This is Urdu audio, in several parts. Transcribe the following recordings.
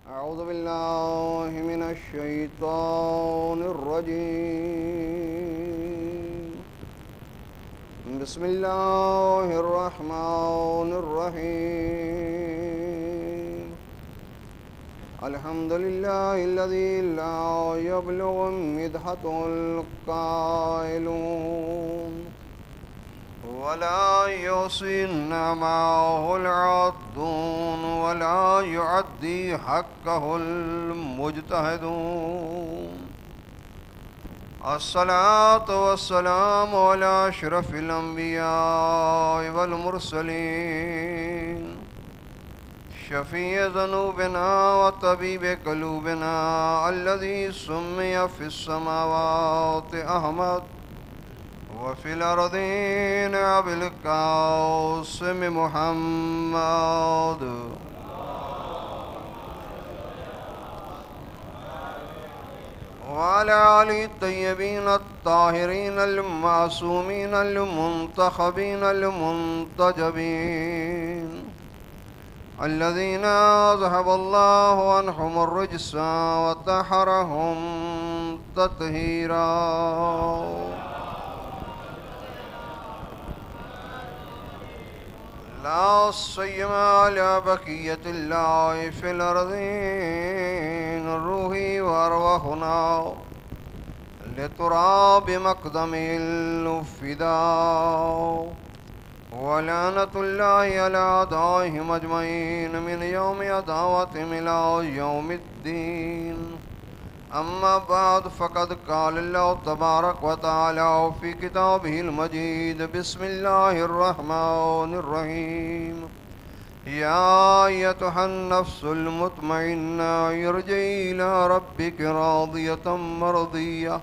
أعوذ بالله من الشيطان الرجيم. بسم الله الرحمن الرحيم. الحمد لله الذي لا يبلغ مدحته القائلون ولا يحصي نعمه العادون ولا يعدي حقه المجتهدون. الصلاة والسلام على أشرف الأنبياء والمرسلين شفيع ذنوبنا وطبيب قلوبنا الذي سمي في السماوات أحمد وفي الأرضين أبي القاسم محمد وعلى آله الطيبين الطاهرين المعصومين المنتخبين المنتجبين الذين أذهب الله عنهم الرجس وطهرهم تطهيرا. لا سيما على بقية الله في الأرضين روحي وأرواحنا لتراب مقدم الفداء. ولعنة الله على أعدائهم أجمعين من يوم عداوتهم إلى يوم الدين. أما بعد فقد قال الله تبارك وتعالى في كتابه المجيد بسم الله الرحمن الرحيم. يا أيتها النفس المطمئنة ارجعي إلى ربك راضية مرضية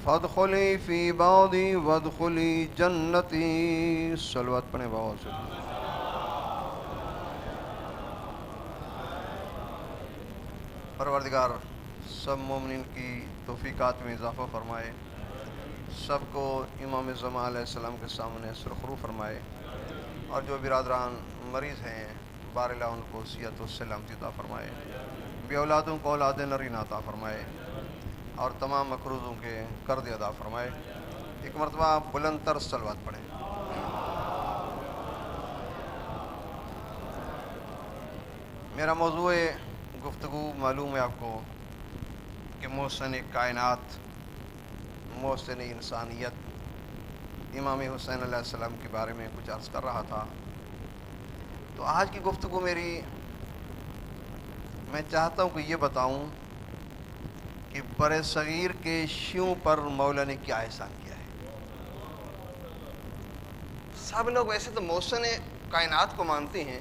فادخلی فی عبادی وادخلی جنتی. صلوات پڑھیں بابا سے. پروردگار سب مومنین کی توفیقات میں اضافہ فرمائے، سب کو امام زمان علیہ السلام کے سامنے سرخرو فرمائے، اور جو برادران مریض ہیں بار اللہ ان کو صحت و سلامتی عطا فرمائے، بے اولادوں کو اولاد نرین عطا فرمائے، اور تمام مقروضوں کے قرض ادا فرمائے. ایک مرتبہ بلند تر صلوات پڑھیں. میرا موضوع گفتگو معلوم ہے آپ کو کہ محسن کائنات، محسن انسانیت امام حسین علیہ السلام کے بارے میں کچھ عرض کر رہا تھا. تو آج کی گفتگو میری، میں چاہتا ہوں کہ یہ بتاؤں کہ بر صغیر کے شیعوں پر مولا نے کیا احسان کیا ہے. سب لوگ ویسے تو محسن کائنات کو مانتے ہیں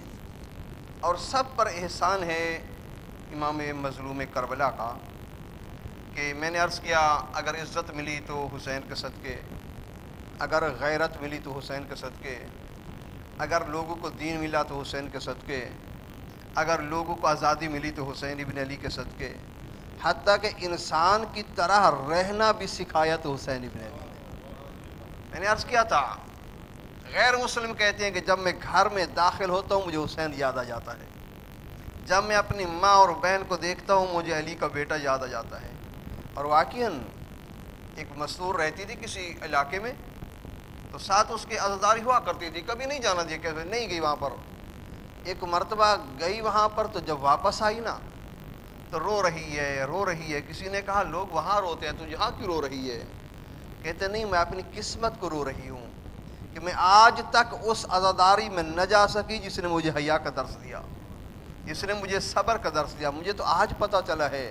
اور سب پر احسان ہے امام مظلوم کربلا کا، کہ میں نے عرض کیا اگر عزت ملی تو حسین کے صدقے، اگر غیرت ملی تو حسین کے صدقے، اگر لوگوں کو دین ملا تو حسین کے صدقے، اگر لوگوں کو آزادی ملی تو حسین ابن علی کے صدقے، حتیٰ کہ انسان کی طرح رہنا بھی سکھایا تو حسین ابن علی نے. میں نے عرض کیا تھا غیر مسلم کہتے ہیں کہ جب میں گھر میں داخل ہوتا ہوں مجھے حسین یاد آ جاتا ہے، جب میں اپنی ماں اور بہن کو دیکھتا ہوں مجھے علی کا بیٹا یاد آ جاتا ہے. اور واقعاً ایک مستور رہتی تھی کسی علاقے میں، تو ساتھ اس کے عزاداری ہوا کرتی تھی، کبھی نہیں جانا دیا کہ نہیں گئی وہاں پر. ایک مرتبہ گئی وہاں پر تو جب واپس آئی نا تو رو رہی ہے. کسی نے کہا لوگ وہاں روتے ہیں تو یہاں کیوں رو رہی ہے؟ کہتے نہیں میں اپنی قسمت کو رو رہی ہوں کہ میں آج تک اس عزاداری میں نہ جا سکی جس نے مجھے حیا کا درس دیا، جس نے مجھے صبر کا درس دیا. مجھے تو آج پتہ چلا ہے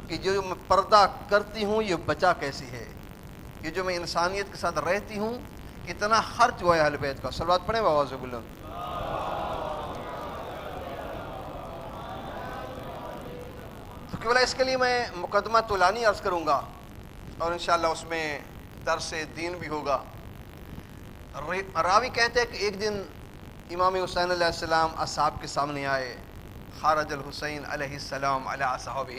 کہ جو میں پردہ کرتی ہوں یہ بچا کیسی ہے، کہ جو میں انسانیت کے ساتھ رہتی ہوں کتنا خرچ ہوا ہے اہل بیت کا. صلوات پڑھیں بابا سے بلند. کیوں اس کے لیے میں مقدمہ طولانی عرض کروں گا اور انشاءاللہ اس میں درس دین بھی ہوگا. راوی کہتے ہیں کہ ایک دن امام حسین علیہ السلام اصحاب کے سامنے آئے. خارج الحسین علیہ السلام علی اصحابہ.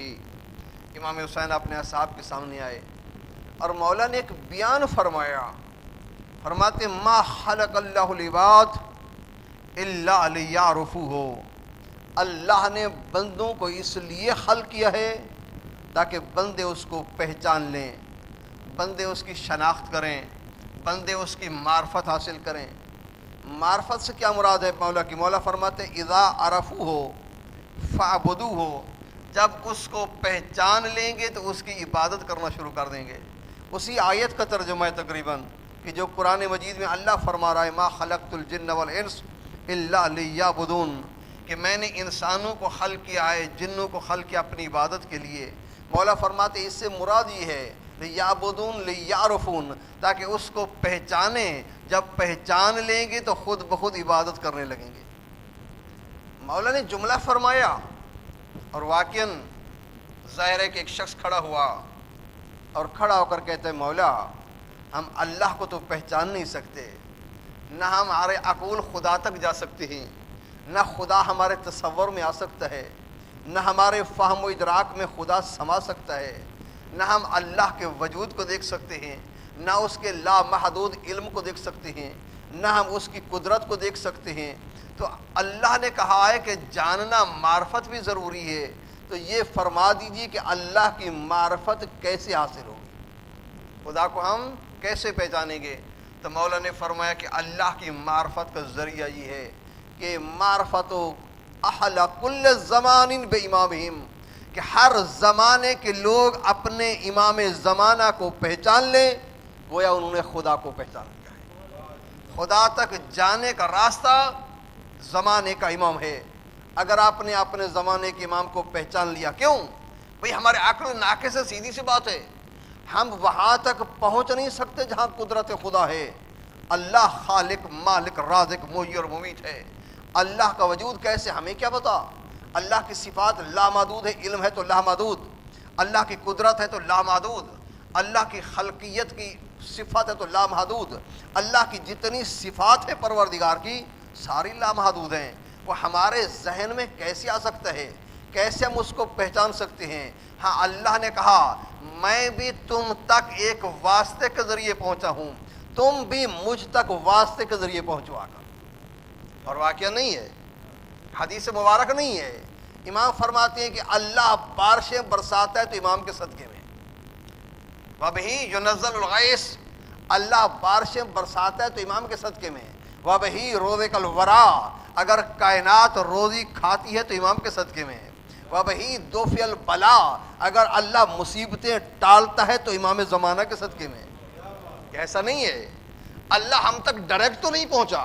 امام حسین اپنے اصحاب کے سامنے آئے اور مولا نے ایک بیان فرمایا. فرماتے ما خلق اللہ العباد الا لیعرفوہ اللہ نے بندوں کو اس لیے خلق کیا ہے تاکہ بندے اس کو پہچان لیں، بندے اس کی شناخت کریں، بندے اس کی معرفت حاصل کریں۔ معرفت سے کیا مراد ہے مولا کی؟ مولا فرماتے اذا عرفوہ فاعبدوہ، جب اس کو پہچان لیں گے تو اس کی عبادت کرنا شروع کر دیں گے۔ اسی آیت کا ترجمہ ہے تقریباً کہ جو قرآن مجید میں اللہ فرما رہا ہے ما خلقت الجن والانس الا لیعبدون، کہ میں نے انسانوں کو خلق کیا ہے، جنوں کو خلق کیا اپنی عبادت کے لیے۔ مولا فرماتے اس سے مراد یہ ہے لیعبدون لیعرفون، تاکہ اس کو پہچانیں، جب پہچان لیں گے تو خود بخود عبادت کرنے لگیں گے۔ مولا نے جملہ فرمایا اور واقعاً ظاہر ہے کہ ایک شخص کھڑا ہوا اور کھڑا ہو کر کہتے ہیں مولا ہم اللہ کو تو پہچان نہیں سکتے، نہ ہمارے عقول خدا تک جا سکتے ہیں، نہ خدا ہمارے تصور میں آ سکتا ہے، نہ ہمارے فہم و ادراک میں خدا سما سکتا ہے، نہ ہم اللہ کے وجود کو دیکھ سکتے ہیں، نہ اس کے لامحدود علم کو دیکھ سکتے ہیں، نہ ہم اس کی قدرت کو دیکھ سکتے ہیں۔ تو اللہ نے کہا ہے کہ جاننا معرفت بھی ضروری ہے، تو یہ فرما دیجیے کہ اللہ کی معرفت کیسے حاصل ہوگی، خدا کو ہم کیسے پہچانیں گے؟ تو مولا نے فرمایا کہ اللہ کی معرفت کا ذریعہ یہ ہے کہ معرفت اہل کل زمان بامامہم، کہ ہر زمانے کے لوگ اپنے امام زمانہ کو پہچان لیں، گویا انہوں نے خدا کو پہچان لیا ہے۔ خدا تک جانے کا راستہ زمانے کا امام ہے۔ اگر آپ نے اپنے زمانے کے امام کو پہچان لیا، کیوں بھئی ہمارے عقل ناقص سے سیدھی سی بات ہے، ہم وہاں تک پہنچ نہیں سکتے جہاں قدرت خدا ہے۔ اللہ خالق مالک رازق محیی اور ممیت ہے، اللہ کا وجود کیسے ہمیں کیا پتا؟ اللہ کی صفات لامحدود ہے، علم ہے تو لامحدود، اللہ کی قدرت ہے تو لامحدود، اللہ کی خلقیت کی صفات ہے تو لامحدود، اللہ کی جتنی صفات ہے پروردگار کی ساری لامحدود ہیں۔ وہ ہمارے ذہن میں کیسے آ سکتا ہے؟ کیسے ہم اس کو پہچان سکتے ہیں؟ ہاں اللہ نے کہا میں بھی تم تک ایک واسطے کے ذریعے پہنچا ہوں، تم بھی مجھ تک واسطے کے ذریعے پہنچوا کر۔ اور واقعہ نہیں ہے، حدیث مبارک نہیں ہے، امام فرماتے ہیں کہ اللہ بارشیں برساتا ہے تو امام کے صدقے میں، وَبِهِ يُنَزَّلُ الْغَيْثُ، اللہ بارشیں برساتا ہے تو امام کے صدقے میں، وَبِهِ رُزِقَ الْوَرَىٰ، اگر کائنات روزی کھاتی ہے تو امام کے صدقے میں، وَبِهِ دُفِعَ الْبَلَىٰ، اگر اللہ مصیبتیں ٹالتا ہے تو امام زمانہ کے صدقے میں۔ ایسا نہیں ہے، اللہ ہم تک ڈائریکٹ تو نہیں پہنچا،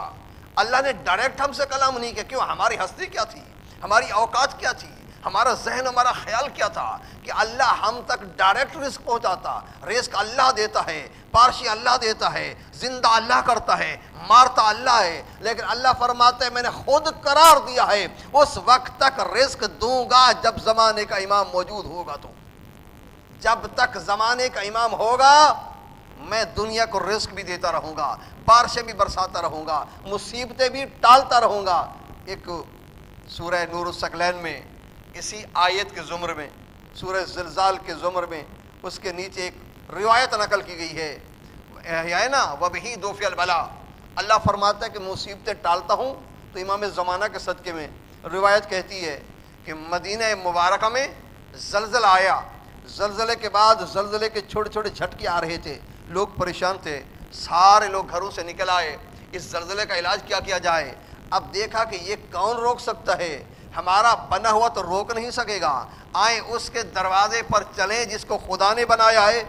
اللہ نے ڈائریکٹ ہم سے کلام نہیں کیا، کیوں؟ ہماری ہستی کیا تھی، ہماری اوقات کیا تھی، ہمارا ذہن ہمارا خیال کیا تھا کہ اللہ ہم تک ڈائریکٹ رزق پہنچاتا؟ رزق اللہ دیتا ہے، بارشیں اللہ دیتا ہے، زندہ اللہ کرتا ہے، مارتا اللہ ہے، لیکن اللہ فرماتا ہے میں نے خود قرار دیا ہے اس وقت تک رزق دوں گا جب زمانے کا امام موجود ہوگا، تو جب تک زمانے کا امام ہوگا میں دنیا کو رزق بھی دیتا رہوں گا، بارشیں بھی برساتا رہوں گا، مصیبتیں بھی ٹالتا رہوں گا۔ ایک سورہ نور الثقلین میں اسی آیت کے زمر میں، سورہ زلزال کے زمر میں اس کے نیچے ایک روایت نقل کی گئی ہے نا، وَبِهِ دُفِعَ الْبَلَىٰ، اللہ فرماتا ہے کہ مصیبتیں ٹالتا ہوں تو امام زمانہ کے صدقے میں۔ روایت کہتی ہے کہ مدینہ مبارکہ میں زلزلہ آیا، زلزلے کے بعد زلزلے کے چھوٹے چھوٹے جھٹکے آ رہے تھے، لوگ پریشان تھے، سارے لوگ گھروں سے نکل آئے، اس زلزلے کا علاج کیا جائے۔ اب دیکھا کہ یہ کون روک سکتا ہے، ہمارا بنا ہوا تو روک نہیں سکے گا، آئیں اس کے دروازے پر چلیں جس کو خدا نے بنایا ہے۔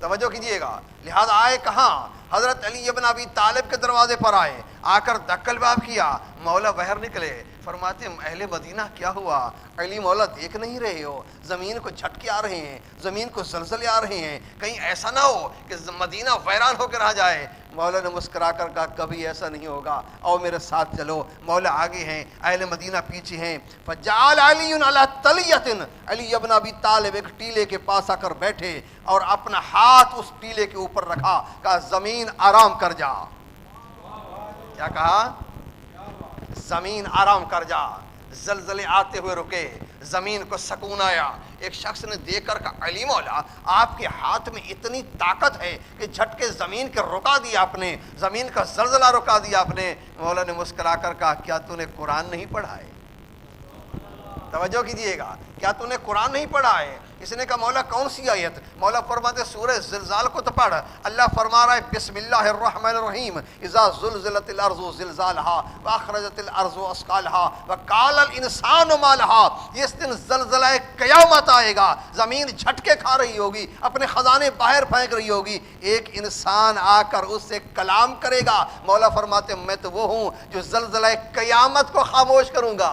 توجہ کیجئے گا، لہذا آئے کہاں؟ حضرت علی ابن ابی طالب کے دروازے پر آئے، آ کر دکل باب کیا، مولا باہر نکلے، فرماتے ہیں اہل مدینہ کیا ہوا؟ علی مولا دیکھ نہیں رہے ہو زمین کو جھٹکے آ رہے ہیں، زمین کو زلزلے آ رہے ہیں، کہیں ایسا نہ ہو کہ مدینہ ویران ہو کے رہ جائے۔ مولا نے مسکرا کر کہا کبھی ایسا نہیں ہوگا، آؤ میرے ساتھ چلو، مولا آگے ہیں، اہل مدینہ پیچھے ہیں۔ فجعل علی علی طلیۃ، علی ابن ابی طالب ایک ٹیلے کے پاس آ کر بیٹھے اور اپنا ہاتھ اس ٹیلے کے اوپر رکھا، کہا زمین آرام کر جا۔ کیا کہا؟ زمین آرام کر جا، زلزلے آتے ہوئے رکے، زمین کو سکون آیا. ایک شخص نے دیکھ کر کہا علی مولا آپ کے ہاتھ میں اتنی طاقت ہے کہ جھٹکے زمین کے رکا دیا آپ نے, زمین کا زلزلہ رکا دیا آپ نے. مولا نے مسکرا کر کہا کیا تو نے قرآن نہیں پڑھا ہے؟ توجہ کیجیے گا, کیا تو نے قرآن نہیں پڑھا ہے؟ اس نے کہا مولا کون سی آیت؟ مولا فرماتے سورہ زلزال کو تو پڑھ. اللہ فرما رہا ہے بسم اللہ الرحمن الرحیم اذا زلزلت الارض زلزالها واخرجت الارض اثقالها وقال الانسان ما لها. جس دن زلزلہ قیامت آئے گا, زمین جھٹکے کھا رہی ہوگی, اپنے خزانے باہر پھینک رہی ہوگی, ایک انسان آ کر اس سے کلام کرے گا. مولا فرماتے میں تو وہ ہوں جو زلزلہ قیامت کو خاموش کروں گا.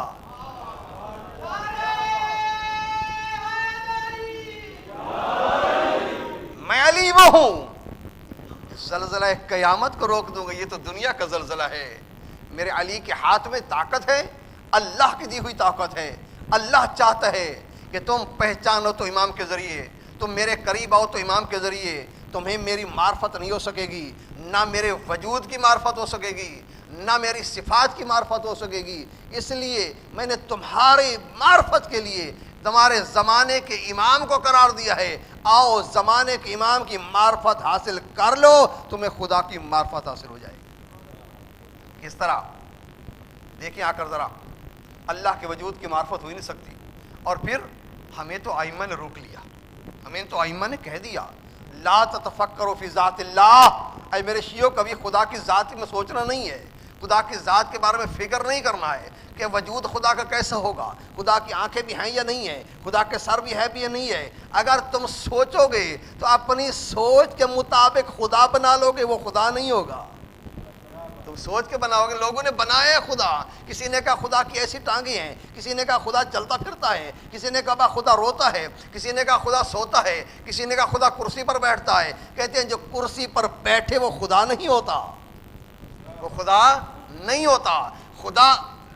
میں علی وہ ہوں زلزلہ قیامت کو روک دوں گا. یہ تو دنیا کا زلزلہ ہے. میرے علی کے ہاتھ میں طاقت ہے, اللہ کی دی ہوئی طاقت ہے. اللہ چاہتا ہے کہ تم پہچانو تو امام کے ذریعے, تم میرے قریب آؤ تو امام کے ذریعے. تمہیں میری معرفت نہیں ہو سکے گی, نہ میرے وجود کی معرفت ہو سکے گی, نہ میری صفات کی معرفت ہو سکے گی. اس لیے میں نے تمہاری معرفت کے لیے تمہارے زمانے کے امام کو قرار دیا ہے. آؤ زمانے کے امام کی معرفت حاصل کر لو, تمہیں خدا کی معرفت حاصل ہو جائے گی. کس طرح دیکھیں آ کر ذرا, اللہ کے وجود کی معرفت ہو ہی نہیں سکتی. اور پھر ہمیں تو ائمہ نے روک لیا, ہمیں تو ائمہ نے کہہ دیا لا تتفکروا فی ذات اللہ. اے میرے شیعوں کبھی خدا کی ذات میں سوچنا نہیں ہے, خدا کی ذات کے بارے میں فکر نہیں کرنا ہے کہ وجود خدا کا کیسا ہوگا, خدا کی آنکھیں بھی ہیں یا نہیں ہیں, خدا کے سر بھی ہے بھی یا نہیں ہے. اگر تم سوچو گے تو اپنی سوچ کے مطابق خدا بنا لو گے, وہ خدا نہیں ہوگا. تم سوچ کے بناؤ گے. لوگوں نے بنایا ہے خدا, کسی نے کہا خدا کی ایسی ٹانگیں ہیں, کسی نے کہا خدا چلتا پھرتا ہے, کسی نے کہا خدا روتا ہے, کسی نے کہا خدا سوتا ہے, کسی نے کہا خدا کرسی پر بیٹھتا ہے. کہتے ہیں جو کرسی پر بیٹھے وہ خدا نہیں ہوتا, وہ خدا نہیں ہوتا. خدا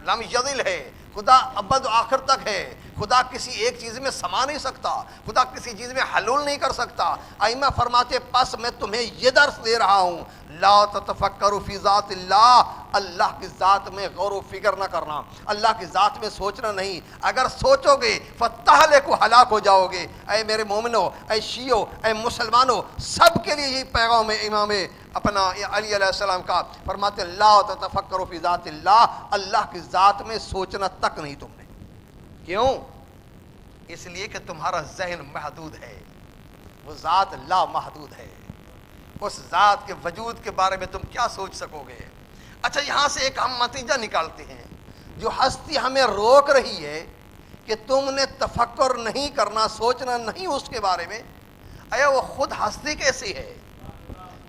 لم یزل ہے, خدا ابد و آخر تک ہے. خدا کسی ایک چیز میں سما نہیں سکتا, خدا کسی چیز میں حلول نہیں کر سکتا. ائمہ فرماتے پس میں تمہیں یہ درس دے رہا ہوں لا تتفکروا فی ذات اللہ. اللہ کی ذات میں غور و فکر نہ کرنا, اللہ کی ذات میں سوچنا نہیں. اگر سوچو گے فتہلکوا ہلاک ہو جاؤ گے. اے میرے مومنو, اے شیعو, اے مسلمانوں, سب کے لیے یہ پیغام ہے امام اپنا علی علیہ السلام کا. فرماتے لا تتفکروا فی ذات اللہ, اللہ کی ذات میں سوچنا تک نہیں تم نے. کیوں؟ اس لیے کہ تمہارا ذہن محدود ہے, وہ ذات لا محدود ہے. اس ذات کے وجود کے بارے میں تم کیا سوچ سکو گے؟ اچھا یہاں سے ایک ہم نتیجہ نکالتے ہیں. جو ہستی ہمیں روک رہی ہے کہ تم نے تفکر نہیں کرنا, سوچنا نہیں اس کے بارے میں, آیا وہ خود ہستی کیسی ہے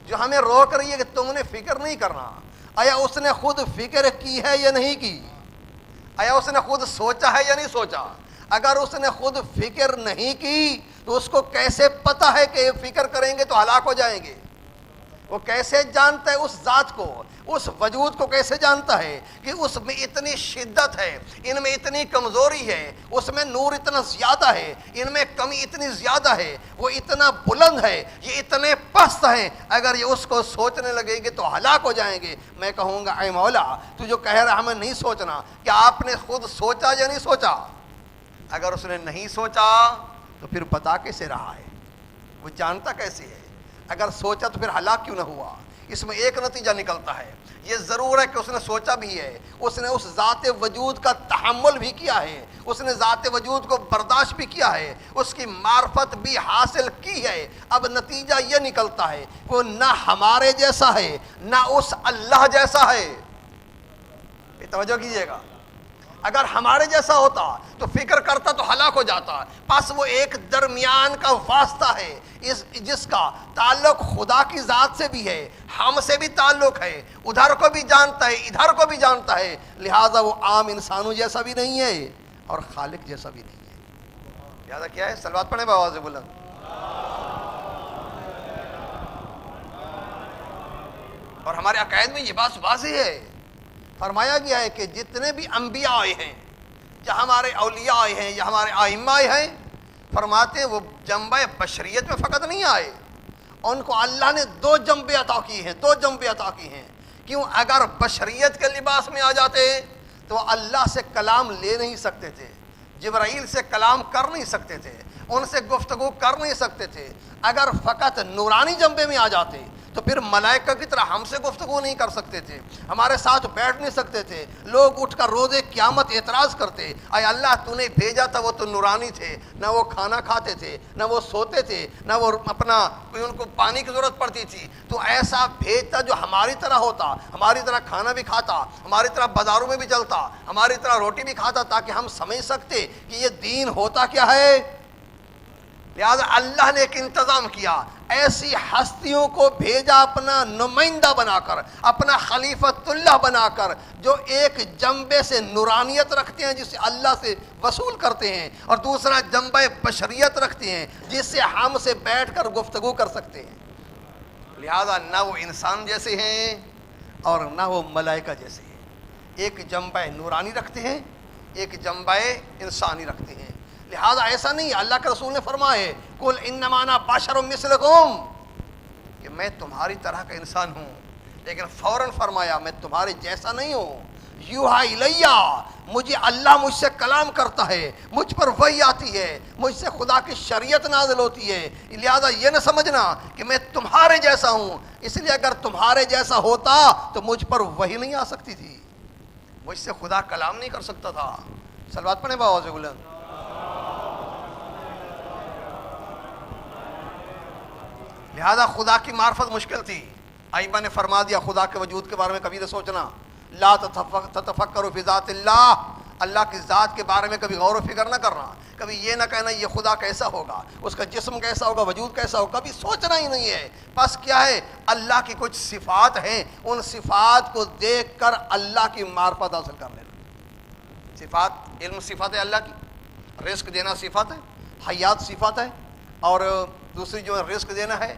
جو ہمیں روک رہی ہے کہ تم نے فکر نہیں کرنا؟ آیا اس نے خود فکر کی ہے یا نہیں کی؟ آیا اس نے خود سوچا ہے یا نہیں سوچا؟ اگر اس نے خود فکر نہیں کی تو اس کو کیسے پتا ہے کہ فکر کریں گے تو ہلاک ہو جائیں گے؟ وہ کیسے جانتا ہے اس ذات کو, اس وجود کو کیسے جانتا ہے کہ اس میں اتنی شدت ہے, ان میں اتنی کمزوری ہے, اس میں نور اتنا زیادہ ہے, ان میں کمی اتنی زیادہ ہے, وہ اتنا بلند ہے, یہ اتنے پست ہیں, اگر یہ اس کو سوچنے لگیں گے تو ہلاک ہو جائیں گے. میں کہوں گا اے مولا تو جو کہہ رہا ہمیں نہیں سوچنا, کیا آپ نے خود سوچا یا نہیں سوچا؟ اگر اس نے نہیں سوچا تو پھر پتا کیسے رہا ہے, وہ جانتا کیسے ہے؟ اگر سوچا تو پھر ہلاک کیوں نہ ہوا؟ اس میں ایک نتیجہ نکلتا ہے, یہ ضرور ہے کہ اس نے سوچا بھی ہے, اس نے اس ذات وجود کا تحمل بھی کیا ہے, اس نے ذات وجود کو برداشت بھی کیا ہے, اس کی معرفت بھی حاصل کی ہے. اب نتیجہ یہ نکلتا ہے کہ وہ نہ ہمارے جیسا ہے نہ اس اللہ جیسا ہے. توجہ کیجیے گا, اگر ہمارے جیسا ہوتا تو فکر کرتا تو ہلاک ہو جاتا. پس وہ ایک درمیان کا واسطہ ہے, جس کا تعلق خدا کی ذات سے بھی ہے, ہم سے بھی تعلق ہے, ادھر کو بھی جانتا ہے ادھر کو بھی جانتا ہے. لہٰذا وہ عام انسانوں جیسا بھی نہیں ہے اور خالق جیسا بھی نہیں ہے. لہٰذا کیا ہے؟ صلوات پڑھیں بآواز بلند. اور ہمارے عقائد میں یہ بات واضح ہے, فرمایا گیا ہے کہ جتنے بھی انبیاء آئے ہیں یا ہمارے اولیاء آئے ہیں یا ہمارے ائمہ آئے ہیں, فرماتے ہیں وہ جنبہ بشریت میں فقط نہیں آئے, ان کو اللہ نے دو جنبے عطا کی ہیں, دو جنبے عطا کی ہیں. کیوں؟ اگر بشریت کے لباس میں آ جاتے تو اللہ سے کلام لے نہیں سکتے تھے. جبرائیل سے کلام کر نہیں سکتے تھے، ان سے گفتگو کر نہیں سکتے تھے، اگر فقط نورانی جنبے میں آ جاتے تو پھر ملائکہ کی طرح ہم سے گفتگو نہیں کر سکتے تھے، ہمارے ساتھ بیٹھ نہیں سکتے تھے، لوگ اٹھ کر روز قیامت اعتراض کرتے، اے اللہ تو نے بھیجا تھا، وہ تو نورانی تھے، نہ وہ کھانا کھاتے تھے، نہ وہ سوتے تھے، نہ وہ اپنا کوئی ان کو پانی کی ضرورت پڑتی تھی، تو ایسا بھیجتا جو ہماری طرح ہوتا، ہماری طرح کھانا بھی کھاتا، ہماری طرح بازاروں میں بھی چلتا، ہماری طرح روٹی بھی کھاتا، تاکہ ہم سمجھ سکتے کہ یہ دین ہوتا کیا ہے۔ لہذا اللہ نے ایک انتظام کیا، ایسی ہستیوں کو بھیجا اپنا نمائندہ بنا کر، اپنا خلیفۃ اللہ بنا کر، جو ایک جنبے سے نورانیت رکھتے ہیں جسے اللہ سے وصول کرتے ہیں، اور دوسرا جنبہ بشریت رکھتے ہیں جس سے ہم سے بیٹھ کر گفتگو کر سکتے ہیں۔ لہذا نہ وہ انسان جیسے ہیں اور نہ وہ ملائکہ جیسے ہیں، ایک جنبہ نورانی رکھتے ہیں، ایک جنبہ انسانی رکھتے ہیں۔ لہذا ایسا نہیں، اللہ کے رسول نے فرمائے قل انما انا بشر مثلکم، کہ میں تمہاری طرح کا انسان ہوں، لیکن فوراً فرمایا میں تمہارے جیسا نہیں ہوں، یوحا الیہ، مجھے اللہ مجھ سے کلام کرتا ہے، مجھ پر وحی آتی ہے، مجھ سے خدا کی شریعت نازل ہوتی ہے، لہذا یہ نہ سمجھنا کہ میں تمہارے جیسا ہوں، اس لیے اگر تمہارے جیسا ہوتا تو مجھ پر وحی نہیں آ سکتی تھی، مجھ سے خدا کلام نہیں کر سکتا تھا۔ صلوات پڑھیں بآواز بلند۔ لہذا خدا کی معرفت مشکل تھی، ائمہ نے فرما دیا خدا کے وجود کے بارے میں کبھی نہ سوچنا، لا تتفکروا فی ذات اللہ، اللہ کی ذات کے بارے میں کبھی غور و فکر نہ کرنا، کبھی یہ نہ کہنا یہ خدا کیسا ہوگا، اس کا جسم کیسا ہوگا، وجود کیسا ہوگا، کبھی سوچنا ہی نہیں ہے۔ بس کیا ہے، اللہ کی کچھ صفات ہیں، ان صفات کو دیکھ کر اللہ کی معرفت حاصل کر لینا۔ صفات، علم صفات ہے اللہ کی، رزق دینا صفات ہے، حیات صفات ہے، اور دوسری جو ہے رزق دینا ہے،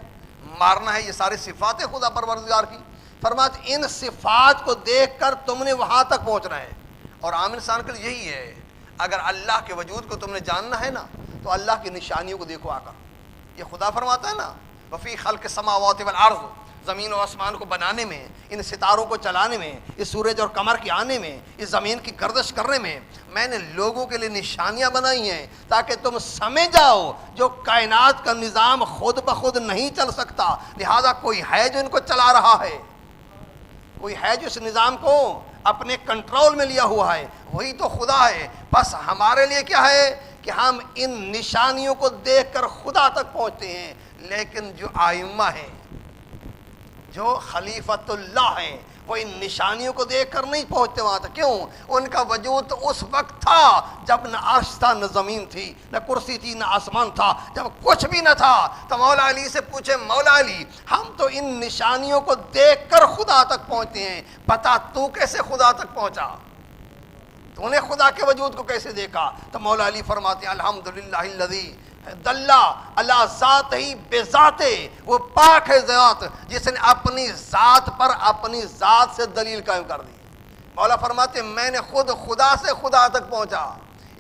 مارنا ہے، یہ ساری صفات ہے خدا پروردگار کی۔ فرماتے ان صفات کو دیکھ کر تم نے وہاں تک پہنچنا ہے، اور عام انسان کے لیے یہی ہے، اگر اللہ کے وجود کو تم نے جاننا ہے نا تو اللہ کی نشانیوں کو دیکھو آ کر۔ یہ خدا فرماتا ہے نا وفی خلق السماوات والارض، زمین و آسمان کو بنانے میں، ان ستاروں کو چلانے میں، اس سورج اور قمر کے آنے میں، اس زمین کی گردش کرنے میں میں نے لوگوں کے لیے نشانیاں بنائی ہیں تاکہ تم سمجھ جاؤ جو کائنات کا نظام خود بخود نہیں چل سکتا، لہذا کوئی ہے جو ان کو چلا رہا ہے، کوئی ہے جو اس نظام کو اپنے کنٹرول میں لیا ہوا ہے، وہی تو خدا ہے۔ بس ہمارے لیے کیا ہے کہ ہم ان نشانیوں کو دیکھ کر خدا تک پہنچتے ہیں، لیکن جو ائمہ ہیں، جو خلیفۃ اللہ ہیں، وہ ان نشانیوں کو دیکھ کر نہیں پہنچتے وہاں تک۔ کیوں؟ ان کا وجود تو اس وقت تھا جب نہ عرش تھا، نہ زمین تھی، نہ کرسی تھی، نہ آسمان تھا، جب کچھ بھی نہ تھا۔ تو مولا علی سے پوچھے مولا علی ہم تو ان نشانیوں کو دیکھ کر خدا تک پہنچتے ہیں، بتا تو کیسے خدا تک پہنچا، تو نے خدا کے وجود کو کیسے دیکھا؟ تو مولا علی فرماتے ہیں الحمدللہ الذی دلہ اللہ ذات ہی بے ذات، وہ پاک ہے ذات جس نے اپنی ذات پر اپنی ذات سے دلیل قائم کر دی۔ مولا فرماتے ہیں میں نے خود خدا سے خدا تک پہنچا۔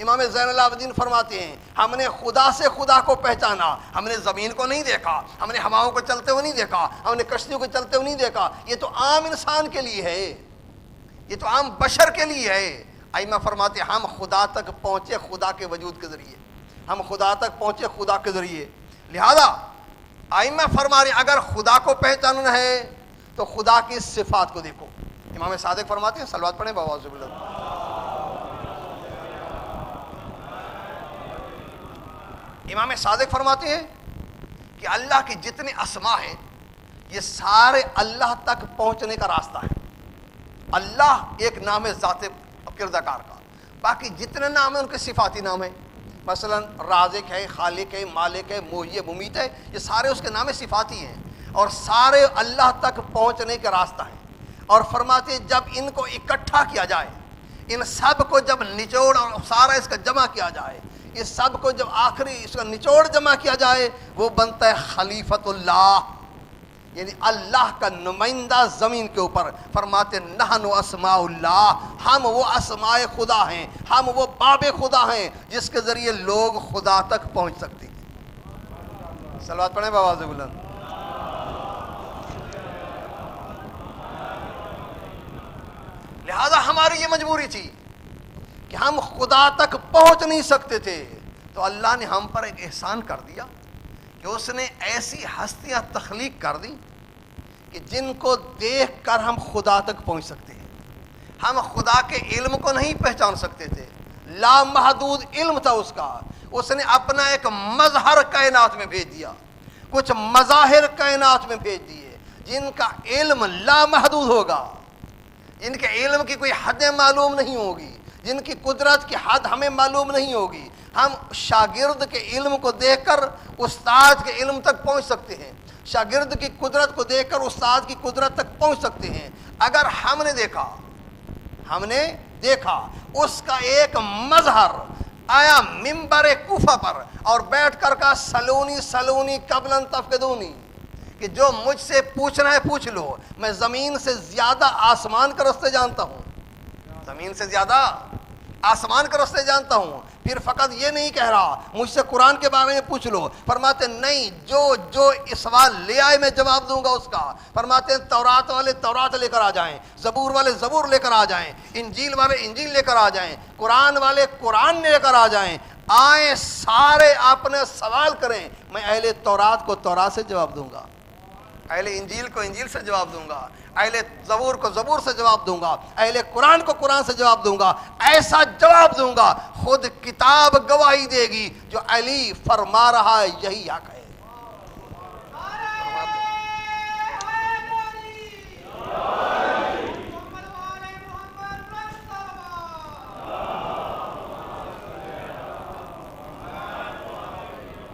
امام زین العابدین فرماتے ہیں ہم نے خدا سے خدا کو پہچانا، ہم نے زمین کو نہیں دیکھا، ہم نے ہواؤں کو چلتے ہوئے نہیں دیکھا، ہم نے کشتیوں کو چلتے ہوئے نہیں دیکھا، یہ تو عام انسان کے لیے ہے، یہ تو عام بشر کے لیے ہے۔ ائمہ فرماتے ہیں ہم خدا تک پہنچے خدا کے وجود کے ذریعے، ہم خدا تک پہنچے خدا کے ذریعے۔ لہذا ائمہ فرما رہے ہیں اگر خدا کو پہچاننا ہے تو خدا کی صفات کو دیکھو۔ امام صادق فرماتے ہیں صلوات پڑھیں بآواز بلند۔ امام صادق فرماتے ہیں کہ اللہ کے جتنے اسماء ہیں یہ سارے اللہ تک پہنچنے کا راستہ ہے۔ اللہ ایک نام ہے ذات کردگار کا، باقی جتنے نام ہیں ان کے صفاتی نام ہیں، مثلا رازق ہے، خالق ہے، مالک ہے، محیی ممیت ہے، یہ سارے اس کے نام صفاتی ہیں اور سارے اللہ تک پہنچنے کا راستہ ہے۔ اور فرماتے ہیں جب ان کو اکٹھا کیا جائے، ان سب کو جب نچوڑ اور سارا اس کا جمع کیا جائے، اس سب کو جب آخری اس کا نچوڑ جمع کیا جائے وہ بنتا ہے خلیفۃ اللہ، یعنی اللہ کا نمائندہ زمین کے اوپر۔ فرماتے نحن اسماء اللہ، ہم وہ اسماء خدا ہیں، ہم وہ باب خدا ہیں جس کے ذریعے لوگ خدا تک پہنچ سکتے ہیں۔ صلوات پڑھیں بآواز بلند۔ لہذا ہماری یہ مجبوری تھی کہ ہم خدا تک پہنچ نہیں سکتے تھے، تو اللہ نے ہم پر ایک احسان کر دیا کہ اس نے ایسی ہستیاں تخلیق کر دی کہ جن کو دیکھ کر ہم خدا تک پہنچ سکتے ہیں۔ ہم خدا کے علم کو نہیں پہچان سکتے تھے، لامحدود علم تھا اس کا، اس نے اپنا ایک مظہر کائنات میں بھیج دیا، کچھ مظاہر کائنات میں بھیج دیے جن کا علم لامحدود ہوگا، جن کے علم کی کوئی حد معلوم نہیں ہوگی، جن کی قدرت کی حد ہمیں معلوم نہیں ہوگی۔ ہم شاگرد کے علم کو دیکھ کر استاد کے علم تک پہنچ سکتے ہیں، شاگرد کی قدرت کو دیکھ کر استاد کی قدرت تک پہنچ سکتے ہیں۔ اگر ہم نے دیکھا اس کا ایک مظہر آیا منبر کوفہ پر اور بیٹھ کر کہا سلونی قبلا تفقدونی، کہ جو مجھ سے پوچھنا ہے پوچھ لو، میں زمین سے زیادہ آسمان کا راستے جانتا ہوں، زمین سے زیادہ آسمان کا راستے جانتا ہوں۔ پھر فقط یہ نہیں کہہ رہا مجھ سے قرآن کے بارے میں پوچھ لو، فرماتے نہیں، جو سوال لے آئے میں جواب دوں گا اس کا۔ فرماتے ہیں تورات والے تورات لے کر آ جائیں، زبور والے زبور لے کر آ جائیں، انجیل والے انجیل لے کر آ جائیں، قرآن والے قرآن لے کر آ جائیں، آئیں سارے اپنے سوال کریں، میں اہل تورات کو تورات سے جواب دوں گا، اہل انجیل کو انجیل سے جواب دوں گا، اہل زبور کو زبور سے جواب دوں گا، اہل قرآن کو قرآن سے جواب دوں گا، ایسا جواب دوں گا خود کتاب گواہی دے گی جو علی فرما رہا ہے یہی حق ہے۔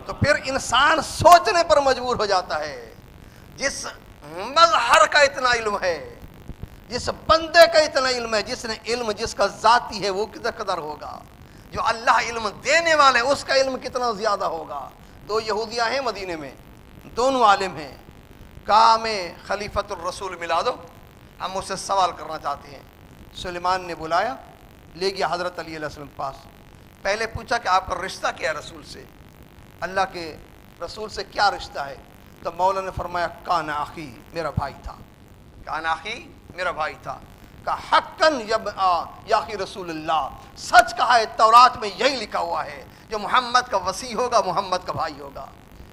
تو پھر انسان سوچنے پر مجبور ہو جاتا ہے، جس مظہر کا اتنا علم ہے، جس بندے کا اتنا علم ہے، جس نے علم جس کا ذاتی ہے وہ کتنا قدر ہوگا، جو اللہ علم دینے والے اس کا علم کتنا زیادہ ہوگا۔ دو یہودیاں ہیں مدینے میں، دونوں عالم ہیں، کہا ہمیں خلیفۃ الرسول ملا دو، ہم اس سے سوال کرنا چاہتے ہیں۔ سلیمان نے بلایا، لے گیا حضرت علی علیہ السلام کے پاس، پہلے پوچھا کہ آپ کا رشتہ کیا ہے رسول سے، اللہ کے رسول سے کیا رشتہ ہے؟ تو مولا نے فرمایا کان اخی، میرا بھائی تھا، کان اخی میرا بھائی تھا۔ کہا حقاً یا اخی رسول اللہ، سچ کہا ہے، تورات میں یہی لکھا ہوا ہے، جو محمد کا وصی ہوگا محمد کا بھائی ہوگا۔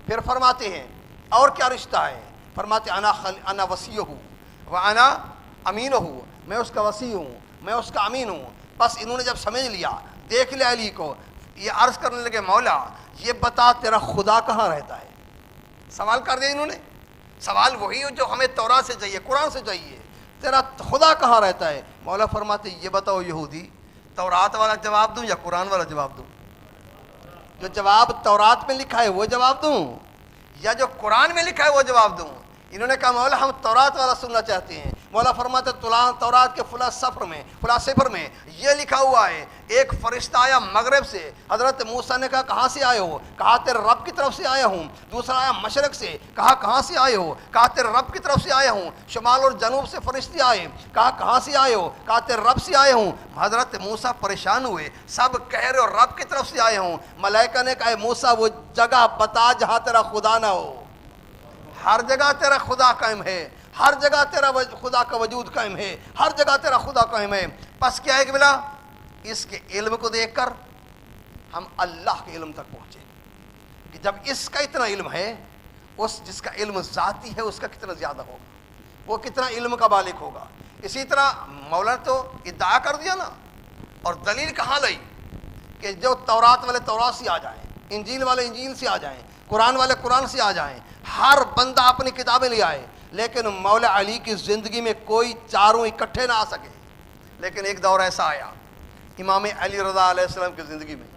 پھر فرماتے ہیں اور کیا رشتہ ہے؟ فرماتے انا وصیہ وانا امینہ، میں اس کا وصی ہوں، میں اس کا امین ہوں۔ بس انہوں نے جب سمجھ لیا، دیکھ لیا علی کو، یہ عرض کرنے لگے مولا یہ بتا تیرا خدا کہاں رہتا ہے؟ سوال کر دیا انہوں نے، سوال وہی جو ہمیں تورات سے چاہیے، قرآن سے چاہیے، تیرا خدا کہاں رہتا ہے؟ مولا فرماتے یہ بتاؤ یہودی، تورات والا جواب دوں یا قرآن والا جواب دوں؟ جو جواب تورات میں لکھا ہے وہ جواب دوں یا جو قرآن میں لکھا ہے وہ جواب دوں؟ انہوں نے کہا مولا ہم تورات والا سننا چاہتے ہیں۔ مولا فرماتے تورات کے فلاں سفر میں یہ لکھا ہوا ہے، ایک فرشتہ آیا مغرب سے، حضرت موسیٰ نے کہا کہاں سے آئے ہو؟ کہا تیرے رب کی طرف سے آیا ہوں۔ دوسرا آیا مشرق سے، کہا کہاں سے آئے ہو؟ کہا تیرے رب کی طرف سے آیا ہوں۔ شمال اور جنوب سے فرشتے آئے، کہا کہاں سے آئے ہو؟ کہا تیرے رب سے آئے ہوں۔ حضرت موسیٰ پریشان ہوئے، سب کہہ رہے ہو رب کی طرف سے آئے ہوں۔ ملائکہ نے کہا موسیٰ وہ جگہ بتا جہاں تیرا خدا نہ ہو، ہر جگہ تیرا خدا قائم ہے، ہر جگہ تیرا خدا کا وجود قائم ہے، ہر جگہ تیرا خدا قائم ہے۔ پس کیا ہے کہ بلا اس کے علم کو دیکھ کر ہم اللہ کے علم تک پہنچے، کہ جب اس کا اتنا علم ہے، اس جس کا علم ذاتی ہے اس کا کتنا زیادہ ہوگا، وہ کتنا علم کا بالغ ہوگا۔ اسی طرح مولا نے تو ادعا کر دیا نا، اور دلیل کہاں لائی کہ جو تورات والے تورات سے آ جائیں، انجیل والے انجیل سے آ جائیں، قرآن والے قرآن سے آ جائیں، ہر بندہ اپنی کتابیں لے آئے، لیکن مولا علی کی زندگی میں کوئی چاروں اکٹھے نہ آ سکے۔ لیکن ایک دور ایسا آیا امام علی رضا علیہ السلام کی زندگی میں،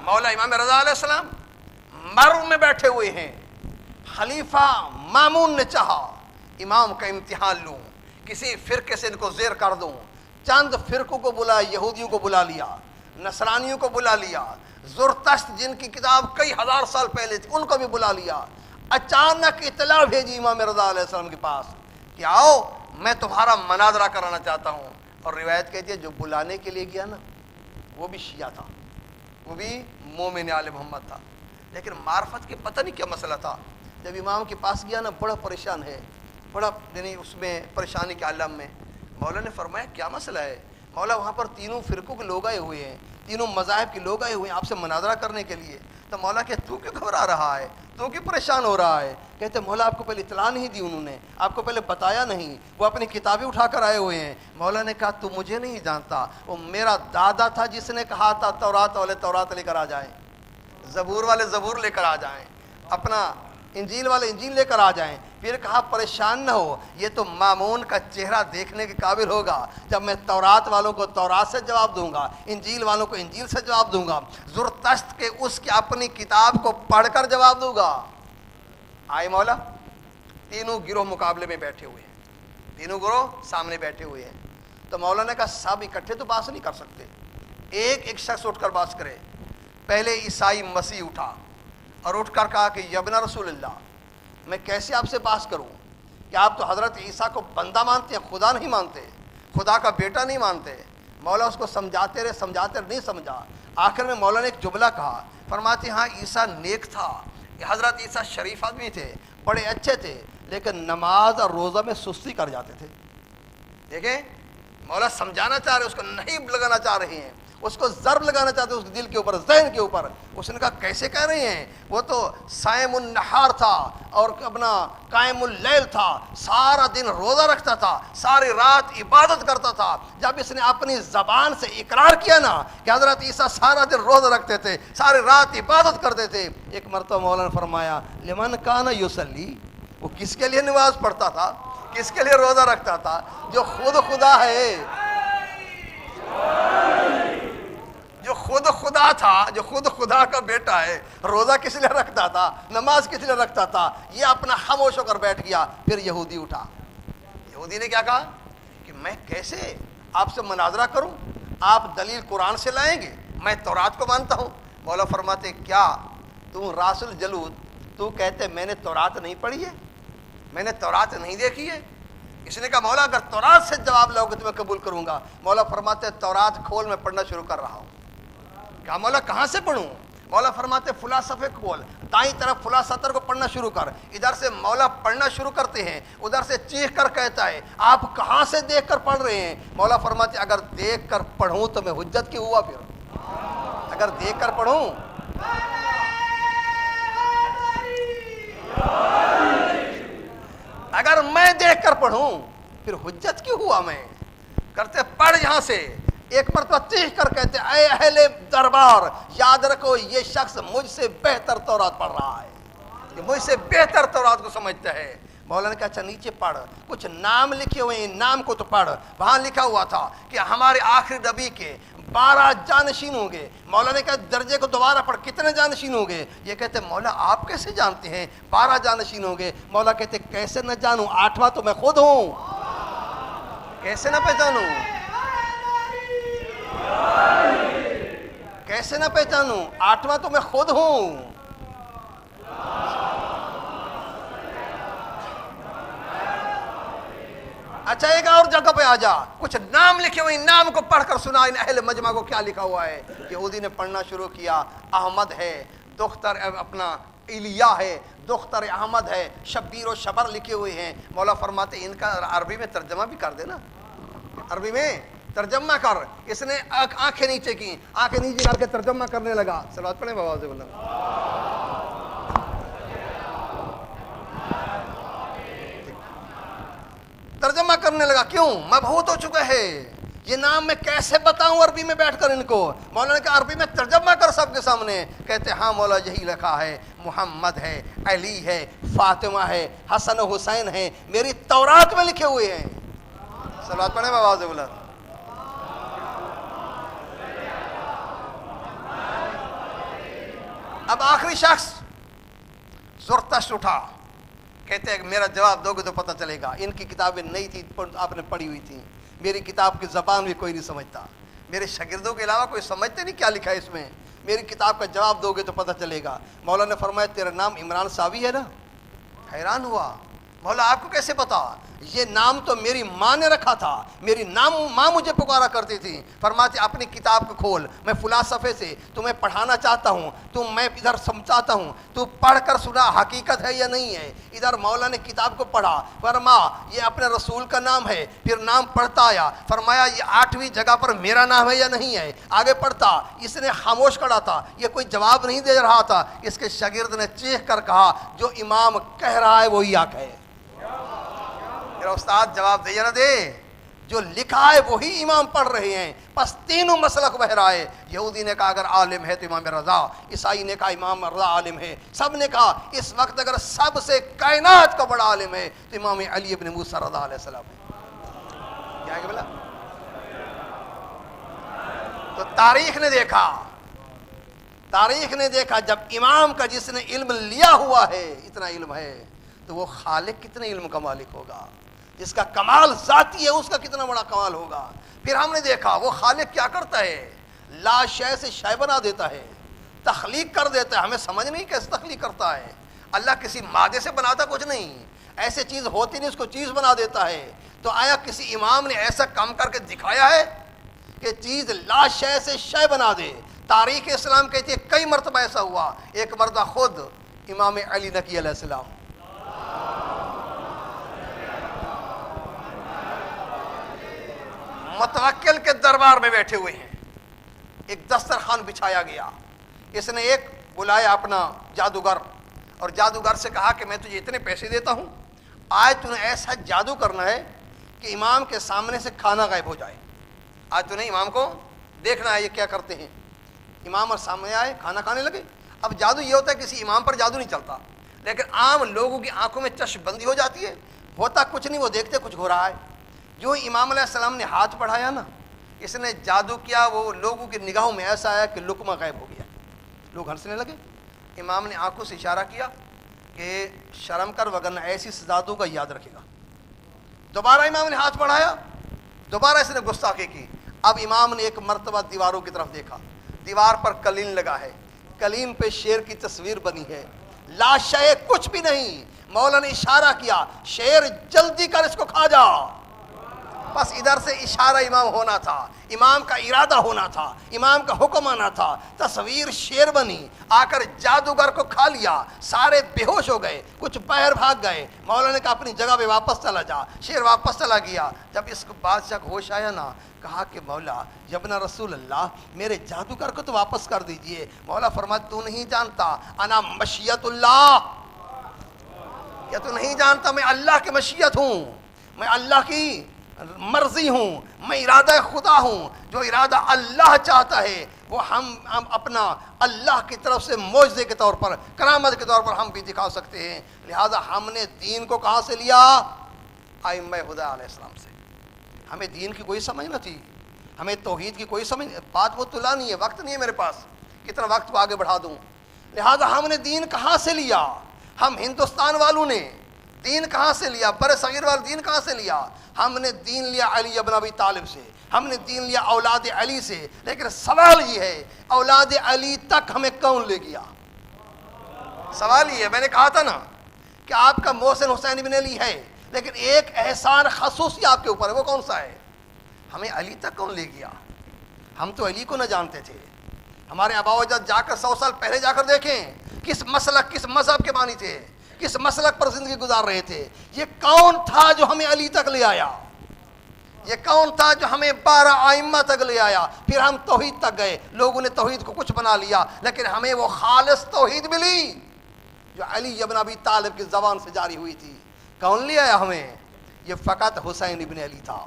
مولا امام رضا علیہ السلام مرو میں بیٹھے ہوئے ہیں، خلیفہ مامون نے چاہا امام کا امتحان لوں، کسی فرقے سے ان کو زیر کر دوں، چند فرقوں کو بلا، یہودیوں کو بلا لیا، نصرانیوں کو بلا لیا، زرتشت جن کی کتاب کئی ہزار سال پہلے تھی ان کو بھی بلا لیا۔ اچانک اطلاع بھیجی امام رضا علیہ السلام کے پاس کہ آؤ میں تمہارا مناظرہ کرانا چاہتا ہوں۔ اور روایت کہتی ہے جو بلانے کے لیے گیا نا وہ بھی شیعہ تھا، وہ بھی مومن آل محمد تھا، لیکن معرفت کے پتہ نہیں کیا مسئلہ تھا۔ جب امام کے پاس گیا نا بڑا پریشان ہے، بڑا یعنی اس میں پریشانی کے عالم میں مولا نے فرمایا کیا مسئلہ ہے؟ مولا وہاں پر تینوں فرقوں کے لوگ آئے ہوئے ہیں، تینوں مذاہب کے لوگ آئے ہوئے ہیں آپ سے مناظرہ کرنے کے لیے۔ تو مولا کہ تو کیوں گھبرا رہا ہے، تو کیوں پریشان ہو رہا ہے؟ کہتے مولا آپ کو پہلے اطلاع نہیں دی، انہوں نے آپ کو پہلے بتایا نہیں، وہ اپنی کتابیں اٹھا کر آئے ہوئے ہیں۔ مولا نے کہا تو مجھے نہیں جانتا، وہ میرا دادا تھا جس نے کہا تھا تورات والے تورات لے کر آ جائیں، زبور والے زبور لے کر آ جائیں، اپنا انجیل والے انجیل لے کر آ جائیں۔ پھر کہا پریشان نہ ہو، یہ تو مامون کا چہرہ دیکھنے کے قابل ہوگا، جب میں تورات والوں کو تورات سے جواب دوں گا، انجیل والوں کو انجیل سے جواب دوں گا، زرتشت کے اس کی اپنی کتاب کو پڑھ کر جواب دوں گا۔ آئے مولا، تینوں گروہ مقابلے میں بیٹھے ہوئے ہیں، تینوں گروہ سامنے بیٹھے ہوئے ہیں۔ تو مولا نے کہا سب اکٹھے تو بات نہیں کر سکتے، ایک ایک شخص اٹھ کر بات کرے۔ پہلے عیسائی مسیح اٹھا اور اٹھ کر کہا کہ یبن رسول اللہ، میں کیسے آپ سے بات کروں کہ آپ تو حضرت عیسیٰ کو بندہ مانتے ہیں، خدا نہیں مانتے، خدا کا بیٹا نہیں مانتے۔ مولا اس کو سمجھاتے رہے نہیں سمجھا۔ آخر میں مولا نے ایک جملہ کہا، فرماتے ہاں عیسیٰ نیک تھا، حضرت عیسیٰ شریف آدمی تھے، بڑے اچھے تھے، لیکن نماز اور روزہ میں سستی کر جاتے تھے۔ دیکھیں مولا سمجھانا چاہ رہے، اس کو نہیں لگانا چاہ رہے ہیں، اس کو ضرب لگانا چاہتے اس کے دل کے اوپر، ذہن کے اوپر۔ اس نے کہا کیسے کہہ رہے ہیں، وہ تو صائم النہار تھا اور اپنا قائم اللیل تھا، سارا دن روزہ رکھتا تھا، ساری رات عبادت کرتا تھا۔ جب اس نے اپنی زبان سے اقرار کیا نا کہ حضرت عیسیٰ سارا دن روزہ رکھتے تھے، ساری رات عبادت کرتے تھے، ایک مرتبہ مولا نے فرمایا لمن کان یصلی، وہ کس کے لیے نماز پڑھتا تھا، کس کے لیے روزہ رکھتا تھا؟ جو خود خدا ہے، جو خود خدا تھا، جو خود خدا کا بیٹا ہے، روزہ کس لیے رکھتا تھا، نماز کس لیے رکھتا تھا؟ یہ اپنا خاموش ہو کر بیٹھ گیا۔ پھر یہودی اٹھا، یہودی نے کیا کہا کہ میں کیسے آپ سے مناظرہ کروں، آپ دلیل قرآن سے لائیں گے، میں تورات کو مانتا ہوں۔ مولا فرماتے کیا تم راس الجلود، تو کہتے میں نے تورات نہیں پڑھی ہے، میں نے تورات نہیں دیکھی ہے؟ اس نے کہا مولا اگر تورات سے جواب لاؤ گے تو میں قبول کروں گا۔ مولا فرماتے تورات کھول، میں پڑھنا شروع کر رہا ہوں۔ کہا مولا کہاں سے پڑھوں؟ مولا فرماتے فلاں صفحے کھول، دائیں طرف فلاں سطر کو پڑھنا شروع کر۔ ادھر سے مولا پڑھنا شروع کرتے ہیں، ادھر سے چیخ کر کہتا ہے آپ کہاں سے دیکھ کر پڑھ رہے ہیں؟ مولا فرماتے اگر دیکھ کر پڑھوں تو میں حجت کیوں ہوا؟ پھر اگر دیکھ کر پڑھوں، اگر میں دیکھ کر پڑھوں پھر حجت کیوں ہوا؟ میں کرتے پڑھ یہاں سے۔ ایک مرتبہ چیخ کر کہتے اے اہل دربار، یاد رکھو یہ شخص مجھ سے بہتر تورات پڑھ رہا ہے، یہ مجھ سے بہتر تورات کو سمجھتا ہے۔ مولا نے کہا اچھا نیچے پڑھ، کچھ نام لکھے ہوئے ہیں، نام کو تو پڑھ۔ وہاں لکھا ہوا تھا کہ ہمارے آخری نبی کے 12 جانشین ہوں گے۔ مولا نے کہا درجے کو دوبارہ پڑھ، کتنے جانشین ہوں گے؟ یہ کہتے مولا آپ کیسے جانتے ہیں 12 جانشین ہوں گے؟ مولا کہتے کیسے نہ جانوں، 8واں تو میں خود ہوں، کیسے نہ پہچانوں، کیسے نہ پہچانوں، 8واں تو میں خود ہوں۔ اچھا ایک اور جگہ پہ آ جا، کچھ نام لکھے ہوئے، نام کو پڑھ کر سنا ان اہل مجمع کو کیا لکھا ہوا ہے۔ یہودی نے پڑھنا شروع کیا، احمد ہے، دختر اپنا ایلیا ہے، دختر احمد ہے، شبیر و شبر لکھے ہوئے ہیں۔ مولا فرماتے ان کا عربی میں ترجمہ بھی کر دینا، عربی میں ترجمہ کر۔ اس نے آنکھیں نیچے کی، آنکھیں نیچے کر کے ترجمہ کرنے لگا۔ صلوات پڑھیں بابا سے بولنا، ترجمہ کرنے لگا۔ کیوں؟ مبہوت ہو چکا ہے، یہ نام میں کیسے بتاؤں عربی میں بیٹھ کر ان کو؟ مولا نے کہا عربی میں ترجمہ کر سب کے سامنے۔ کہتے ہاں مولا یہی لکھا ہے، محمد ہے، علی ہے، فاطمہ ہے، حسن و حسین ہے، میری تورات میں لکھے ہوئے ہیں۔ صلوات پڑھیں بابا سے بولنا۔ اب آخری شخص زرتشت اٹھا، کہتے ہیں میرا جواب دو گے تو پتہ چلے گا، ان کی کتابیں نہیں تھی، آپ نے پڑھی ہوئی تھی، میری کتاب کی زبان بھی کوئی نہیں سمجھتا، میرے شاگردوں کے علاوہ کوئی سمجھتے نہیں کیا لکھا ہے اس میں، میری کتاب کا جواب دو گے تو پتہ چلے گا۔ مولا نے فرمایا تیرا نام عمران ساوی ہے نا؟ حیران ہوا، مولا آپ کو کیسے پتا؟ یہ نام تو میری ماں نے رکھا تھا، میری ماں مجھے پکارا کرتی تھی۔ فرماتے اپنی کتاب کو کھول، میں فلاں صفحے سے تمہیں پڑھانا چاہتا ہوں، میں ادھر سمجھاتا ہوں، تو پڑھ کر سنا حقیقت ہے یا نہیں ہے۔ ادھر مولا نے کتاب کو پڑھا، فرما یہ اپنے رسول کا نام ہے، پھر نام پڑھتا آیا، فرمایا یہ 8ویں جگہ پر میرا نام ہے یا نہیں ہے، آگے پڑھتا۔ اس نے خاموش کھڑا تھا، یہ کوئی جواب نہیں دے رہا تھا۔ اس کے شاگرد نے چیخ کر کہا جو امام کہہ رہا ہے وہی حق ہے۔ میرا استاد جواب دے یا نہ دے؟ جو لکھا ہے وہی امام پڑھ رہے ہیں، پس تینوں مسلک بہ رہا ہے۔ یہودی نے کہا اگر عالم ہے تو امام رضا، عیسائی نے کہا امام رضا عالم ہے، سب نے کہا اس وقت اگر سب سے کائنات کا بڑا عالم ہے تو امام علی ابن موسیٰ رضا علیہ السلام ہے۔ کیا ہے کہ بلا؟ تو تاریخ نے دیکھا جب امام کا جس نے علم لیا ہوا ہے اتنا علم ہے، تو وہ خالق کتنے علم کا مالک ہوگا؟ جس کا کمال ذاتی ہے اس کا کتنا بڑا کمال ہوگا۔ پھر ہم نے دیکھا وہ خالق کیا کرتا ہے، لا شے سے شے بنا دیتا ہے، تخلیق کر دیتا ہے۔ ہمیں سمجھ نہیں کیسے تخلیق کرتا ہے۔ اللہ کسی مادے سے بناتا کچھ نہیں، ایسے چیز ہوتی نہیں اس کو چیز بنا دیتا ہے۔ تو آیا کسی امام نے ایسا کام کر کے دکھایا ہے کہ چیز لا شے سے شے بنا دے؟ تاریخ اسلام کہتی ہے کئی مرتبہ ایسا ہوا، ایک مرتبہ خود امام علی نقی علیہ السلام متوکل کے دربار میں بیٹھے ہوئے ہیں، ایک دسترخوان بچھایا گیا، اس نے ایک بلایا اپنا جادوگر، اور جادوگر سے کہا کہ میں تجھے اتنے پیسے دیتا ہوں، آج تو نے ایسا جادو کرنا ہے کہ امام کے سامنے سے کھانا غائب ہو جائے۔ آج تو نے امام کو دیکھنا ہے یہ کیا کرتے ہیں۔ امام اور سامنے آئے، کھانا کھانے لگے۔ اب جادو یہ ہوتا ہے کسی امام پر جادو نہیں چلتا، لیکن عام لوگوں کی آنکھوں میں چشم بندی ہو جاتی ہے، ہوتا کچھ نہیں، وہ دیکھتے کچھ ہو رہا ہے۔ جو امام علیہ السلام نے ہاتھ بڑھایا نا، اس نے جادو کیا، وہ لوگوں کی نگاہوں میں ایسا آیا کہ لقمہ غائب ہو گیا، لوگ ہنسنے لگے۔ امام نے آنکھوں سے اشارہ کیا کہ شرم کر وگرنہ ایسی سزا دوں گا، یاد رکھے گا۔ دوبارہ امام نے ہاتھ بڑھایا، دوبارہ اس نے گستاخی کی۔ اب امام نے ایک مرتبہ دیواروں کی طرف دیکھا، دیوار پر کلین لگا ہے، کلین پہ شیر کی تصویر بنی ہے، لا شے کچھ بھی نہیں۔ مولا نے اشارہ کیا شیر جلدی کر اس کو کھا جا۔ بس ادھر سے اشارہ امام ہونا تھا، امام کا ارادہ ہونا تھا، امام کا حکم آنا تھا۔ تصویر شیر بنی، آ کر جادوگر کو کھا لیا، سارے بے ہوش ہو گئے، کچھ باہر بھاگ گئے۔ مولا نے کہا اپنی جگہ پہ واپس چلا جا، شیر واپس چلا گیا۔ جب اس کو بادشاہ کو ہوش آیا نا، کہا کہ مولا یبنا رسول اللہ میرے جادوگر کو تو واپس کر دیجئے۔ مولا فرمایا تو نہیں جانتا انا مشیت اللہ، کیا تو نہیں جانتا میں اللہ کی مشیت ہوں، میں اللہ کی مرضی ہوں، میں ارادہ خدا ہوں۔ جو ارادہ اللہ چاہتا ہے وہ ہم اپنا اللہ کی طرف سے معجزے کے طور پر، کرامت کے طور پر ہم بھی دکھا سکتے ہیں۔ لہذا ہم نے دین کو کہاں سے لیا؟ ائمہ ہدیٰ علیہ السلام سے۔ ہمیں دین کی کوئی سمجھ نہ تھی، ہمیں توحید کی کوئی سمجھ، بات وہ تلا نہیں ہے، وقت نہیں ہے میرے پاس کتنا وقت کو آگے بڑھا دوں۔ لہذا ہم نے دین کہاں سے لیا؟ ہم ہندوستان والوں نے دین کہاں سے لیا؟ بر صغیر والے دین کہاں سے لیا؟ ہم نے دین لیا علی ابن ابی طالب سے، ہم نے دین لیا اولاد علی سے۔ لیکن سوال یہ ہے اولاد علی تک ہمیں کون لے گیا؟ سوال یہ ہے، میں نے کہا تھا نا کہ آپ کا محسن حسین ابن علی ہے، لیکن ایک احسان خصوصی آپ کے اوپر ہے، وہ کون سا ہے؟ ہمیں علی تک کون لے گیا؟ ہم تو علی کو نہ جانتے تھے۔ ہمارے آبا و اجداد جا کر 100 سال پہلے جا کر دیکھیں کس مسلک کس مذہب کے بانی تھے، کس مسلک پر زندگی گزار رہے تھے۔ یہ کون تھا جو ہمیں علی تک لے آیا؟ یہ کون تھا جو ہمیں 12 ائمہ تک لے آیا؟ پھر ہم توحید تک گئے، لوگوں نے توحید کو کچھ بنا لیا، لیکن ہمیں وہ خالص توحید ملی جو علی ابن ابی طالب کی زبان سے جاری ہوئی تھی۔ کون لے آیا ہمیں؟ یہ فقط حسین ابن علی تھا۔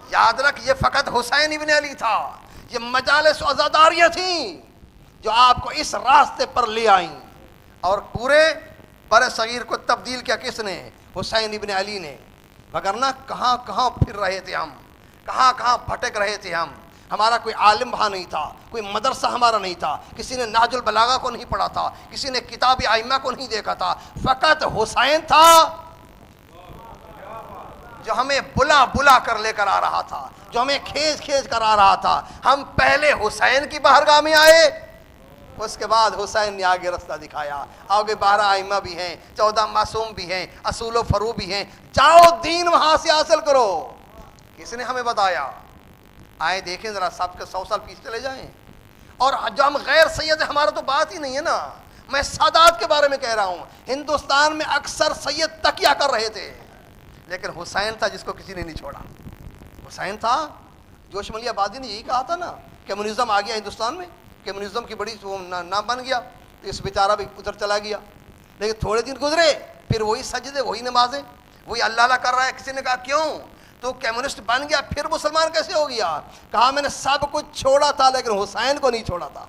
یاد رکھ، یہ فقط حسین ابن علی تھا۔ یہ مجالس و عزاداریاں تھیں جو آپ کو اس راستے پر لے آئیں، اور پورے بر صغیر کو تبدیل کیا کس نے؟ حسین ابن علی نے۔ وگرنہ کہاں کہاں پھر رہے تھے ہم، کہاں کہاں بھٹک رہے تھے ہم۔ ہمارا کوئی عالم وہاں نہیں تھا، کوئی مدرسہ ہمارا نہیں تھا، کسی نے نہج البلاغہ کو نہیں پڑھا تھا، کسی نے کتاب ائمہ کو نہیں دیکھا تھا۔ فقط حسین تھا جو ہمیں بلا بلا کر لے کر آ رہا تھا، جو ہمیں کھینچ کھینچ کر آ رہا تھا۔ ہم پہلے حسین کی بارگاہ میں آئے، اس کے بعد حسین نے آگے راستہ دکھایا. آگے 12 ائمہ بھی ہیں, 14 معصوم بھی ہیں, اصول و فرو بھی ہیں. جاؤ دین وہاں سے حاصل کرو. کس نے ہمیں بتایا؟ آئے دیکھیں ذرا, سب کے 100 سال پیچھے چلے جائیں. اور جو ہم غیر سید ہیں, ہمارا تو بات ہی نہیں ہے نا. میں سادات کے بارے میں کہہ رہا ہوں. ہندوستان میں اکثر سید تکیہ کر رہے تھے, لیکن حسین تھا جس کو کسی نے نہیں چھوڑا. حسین تھا. جوش ملیہ آبادی نے یہی کہا تھا نا, کمیونزم آ گیا ہندوستان میں, کمیونزم کی بڑی نام بن گیا, تو اس بیچارہ بھی ادھر چلا گیا. لیکن تھوڑے دن گزرے, پھر وہی سجدے, وہی نمازیں, وہی اللہ اللہ کر رہا ہے. کسی نے کہا کیوں تو کمیونسٹ بن گیا, پھر مسلمان کیسے ہو گیا؟ کہا میں نے سب کچھ چھوڑا تھا لیکن حسین کو نہیں چھوڑا تھا.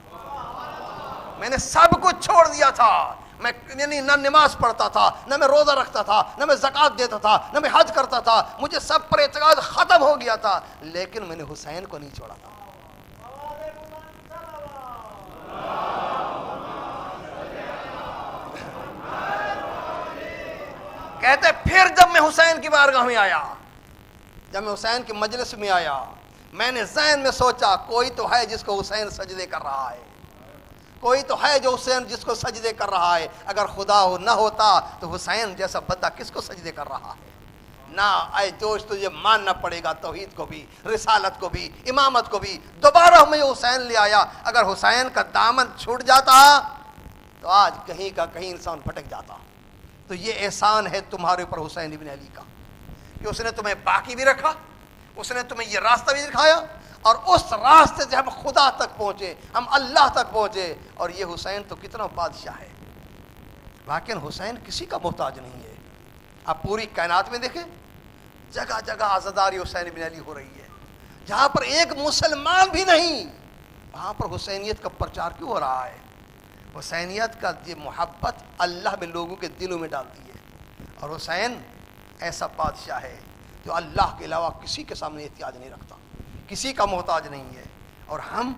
میں نے سب کچھ چھوڑ دیا تھا. میں یعنی نہ نماز پڑھتا تھا, نہ میں روزہ رکھتا تھا, نہ میں زکوٰۃ دیتا تھا, نہ میں حج کرتا تھا. مجھے سب پر اعتقاد ختم ہو گیا تھا, لیکن میں نے حسین کو نہیں چھوڑا تھا. کہتے پھر جب میں حسین کی بارگاہ میں آیا, جب میں حسین کی مجلس میں آیا, میں نے ذہن میں سوچا کوئی تو ہے جس کو حسین سجدے کر رہا ہے, کوئی تو ہے جو حسین جس کو سجدے کر رہا ہے. اگر خدا نہ ہوتا تو حسین جیسا بندہ کس کو سجدے کر رہا ہے؟ نہ اے جوش, تجھے ماننا پڑے گا توحید کو بھی, رسالت کو بھی, امامت کو بھی. دوبارہ میں حسین لے آیا. اگر حسین کا دامن چھوٹ جاتا تو آج کہیں کا کہیں انسان بھٹک جاتا. تو یہ احسان ہے تمہارے اوپر حسین ابن علی کا, کہ اس نے تمہیں باقی بھی رکھا, اس نے تمہیں یہ راستہ بھی دکھایا, اور اس راستے سے ہم خدا تک پہنچے, ہم اللہ تک پہنچے. اور یہ حسین تو کتنا بادشاہ ہے. لیکن حسین کسی کا محتاج نہیں ہے. آپ پوری کائنات میں دیکھیں, جگہ جگہ عزاداری حسین ابن علی ہو رہی ہے. جہاں پر ایک مسلمان بھی نہیں, وہاں پر حسینیت کا پرچار کیوں ہو رہا ہے؟ حسینیت کا یہ محبت اللہ میں لوگوں کے دلوں میں ڈالتی ہے. اور حسین ایسا بادشاہ ہے جو اللہ کے علاوہ کسی کے سامنے احتیاج نہیں رکھتا, کسی کا محتاج نہیں ہے. اور ہم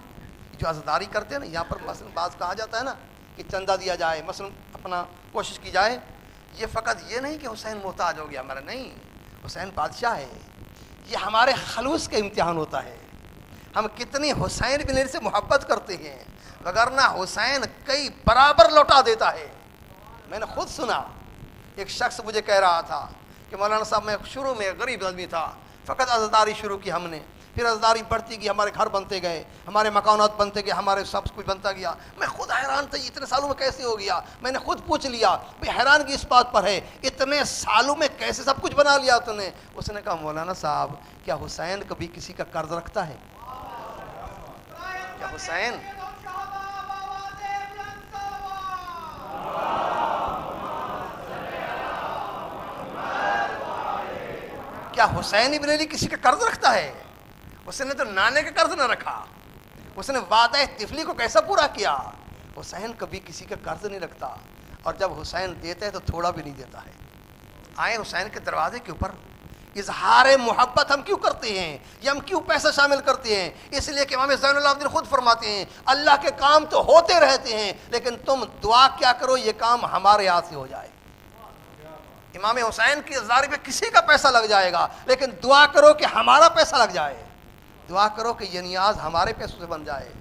جو عزاداری کرتے ہیں نا, یہاں پر مثلا بعض کہا جاتا ہے نا کہ چندہ دیا جائے, مثلا اپنا کوشش کی جائے. یہ فقط یہ نہیں کہ حسین محتاج ہو گیا ہمارا, نہیں, حسین بادشاہ ہے. یہ ہمارے خلوص کا امتحان ہوتا ہے, ہم کتنی حسین بن علی سے محبت کرتے ہیں. وگرنہ حسین کئی برابر لوٹا دیتا ہے. میں نے خود سنا, ایک شخص مجھے کہہ رہا تھا کہ مولانا صاحب میں شروع میں غریب آدمی تھا, فقط عزاداری شروع کی ہم نے, پھر عزاداری بڑھتی گئی, ہمارے گھر بنتے گئے, ہمارے مکانات بنتے گئے, ہمارے سب کچھ بنتا گیا. میں خود حیران تھا اتنے سالوں میں کیسے ہو گیا. میں نے خود پوچھ لیا, بھئی حیرانگی اس بات پر ہے اتنے سالوں میں کیسے سب کچھ بنا لیا تو نے؟ اس نے کہا مولانا صاحب کیا حسین کبھی کسی کا قرض رکھتا ہے؟ کیا حسین کیا حسین ابن علی کسی کا قرض رکھتا ہے؟ اس نے تو نانے کا قرض نہ رکھا, اس نے وعدہ طفلی کو کیسا پورا کیا. حسین کبھی کسی کا قرض نہیں رکھتا, اور جب حسین دیتا ہے تو تھوڑا بھی نہیں دیتا ہے. آئے حسین کے دروازے کے اوپر اظہار محبت ہم کیوں کرتے ہیں, یہ ہم کیوں پیسہ شامل کرتے ہیں؟ اس لیے کہ امام زین العابدین خود فرماتے ہیں اللہ کے کام تو ہوتے رہتے ہیں, لیکن تم دعا کیا کرو یہ کام ہمارے ہاتھ سے ہو جائے. امام حسین کی عزاداری پہ کسی کا پیسہ لگ جائے گا, لیکن دعا کرو کہ ہمارا پیسہ لگ جائے. دعا کرو کہ یہ نیاز ہمارے پیسوں سے بن جائے.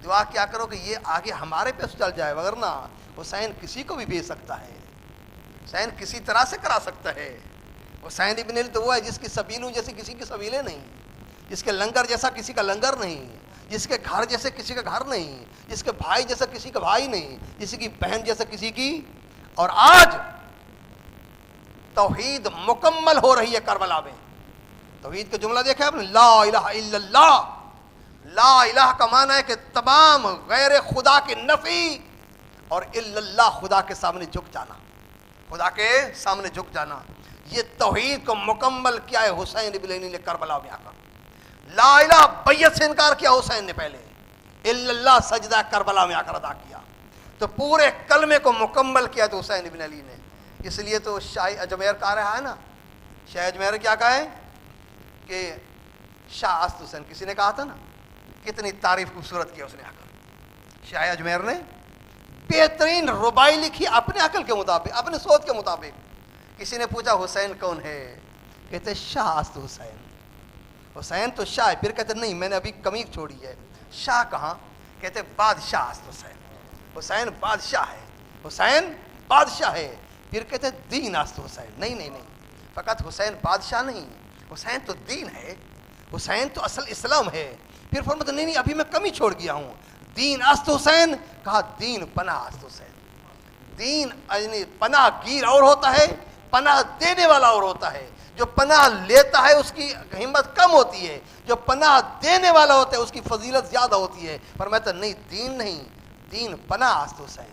دعا کیا کرو کہ یہ آگے ہمارے پیسوں چل جائے. وگرنہ حسین کسی کو بھی بھیج سکتا ہے, حسین کسی طرح سے کرا سکتا ہے. حسین ابن علی تو وہ ہے جس کی سبیلوں جیسے کسی کی سبیلیں نہیں, جس کے لنگر جیسا کسی کا لنگر نہیں, جس کے گھر جیسے کسی کا گھر نہیں, جس کے بھائی جیسا کسی کا بھائی نہیں, جس کی بہن جیسا کسی کی. اور آج توحید مکمل ہو رہی ہے کربلا میں. توحید کا جملہ دیکھا آپ نے, لا الہ الا اللہ. لا الہ کا معنی ہے کہ تمام غیر خدا کی نفی, اور الا اللہ خدا کے سامنے جھک جانا, خدا کے سامنے جھک جانا. یہ توحید کو مکمل کیا ہے حسین ابن علی نے کربلا میں آ کر. لا الہ بیعت سے انکار کیا حسین نے پہلے, الا اللہ سجدہ کربلا میں آ کر ادا کیا. تو پورے کلمے کو مکمل کیا تو حسین ابن علی نے. اس لیے تو شاہ اجمیر کہا رہا ہے نا, شاہ اجمیر کیا کہا ہے کہ شاہ است حسین, کسی نے کہا تھا نا, کتنی تعریف خوبصورت کی اس نے آ کر. شاہ اجمیر نے بہترین ربائی لکھی اپنے عقل کے مطابق, اپنے سوچ کے مطابق. کسی نے پوچھا حسین کون ہے, کہتے شاہ است حسین. حسین تو شاہ ہے, پھر کہتے نہیں میں نے ابھی کمی چھوڑی ہے, شاہ کہاں, کہتے بادشاہ است حسین. حسین بادشاہ ہے، حسین بادشاہ ہے. پھر کہتے ہیں دین است حسین. نہیں نہیں نہیں، فقط حسین بادشاہ نہیں، حسین تو دین ہے، حسین تو اصل اسلام ہے. پھر فرماتے نہیں نہیں ابھی میں کمی چھوڑ گیا ہوں. دین است حسین، کہا دین پناہ است حسین. دین یعنی پناہ گیر اور ہوتا ہے، پناہ دینے والا اور ہوتا ہے. جو پناہ لیتا ہے اس کی ہمت کم ہوتی ہے، جو پناہ دینے والا ہوتا ہے اس کی فضیلت زیادہ ہوتی ہے. فرماتا نہیں دین نہیں، دین پناہ است حسین.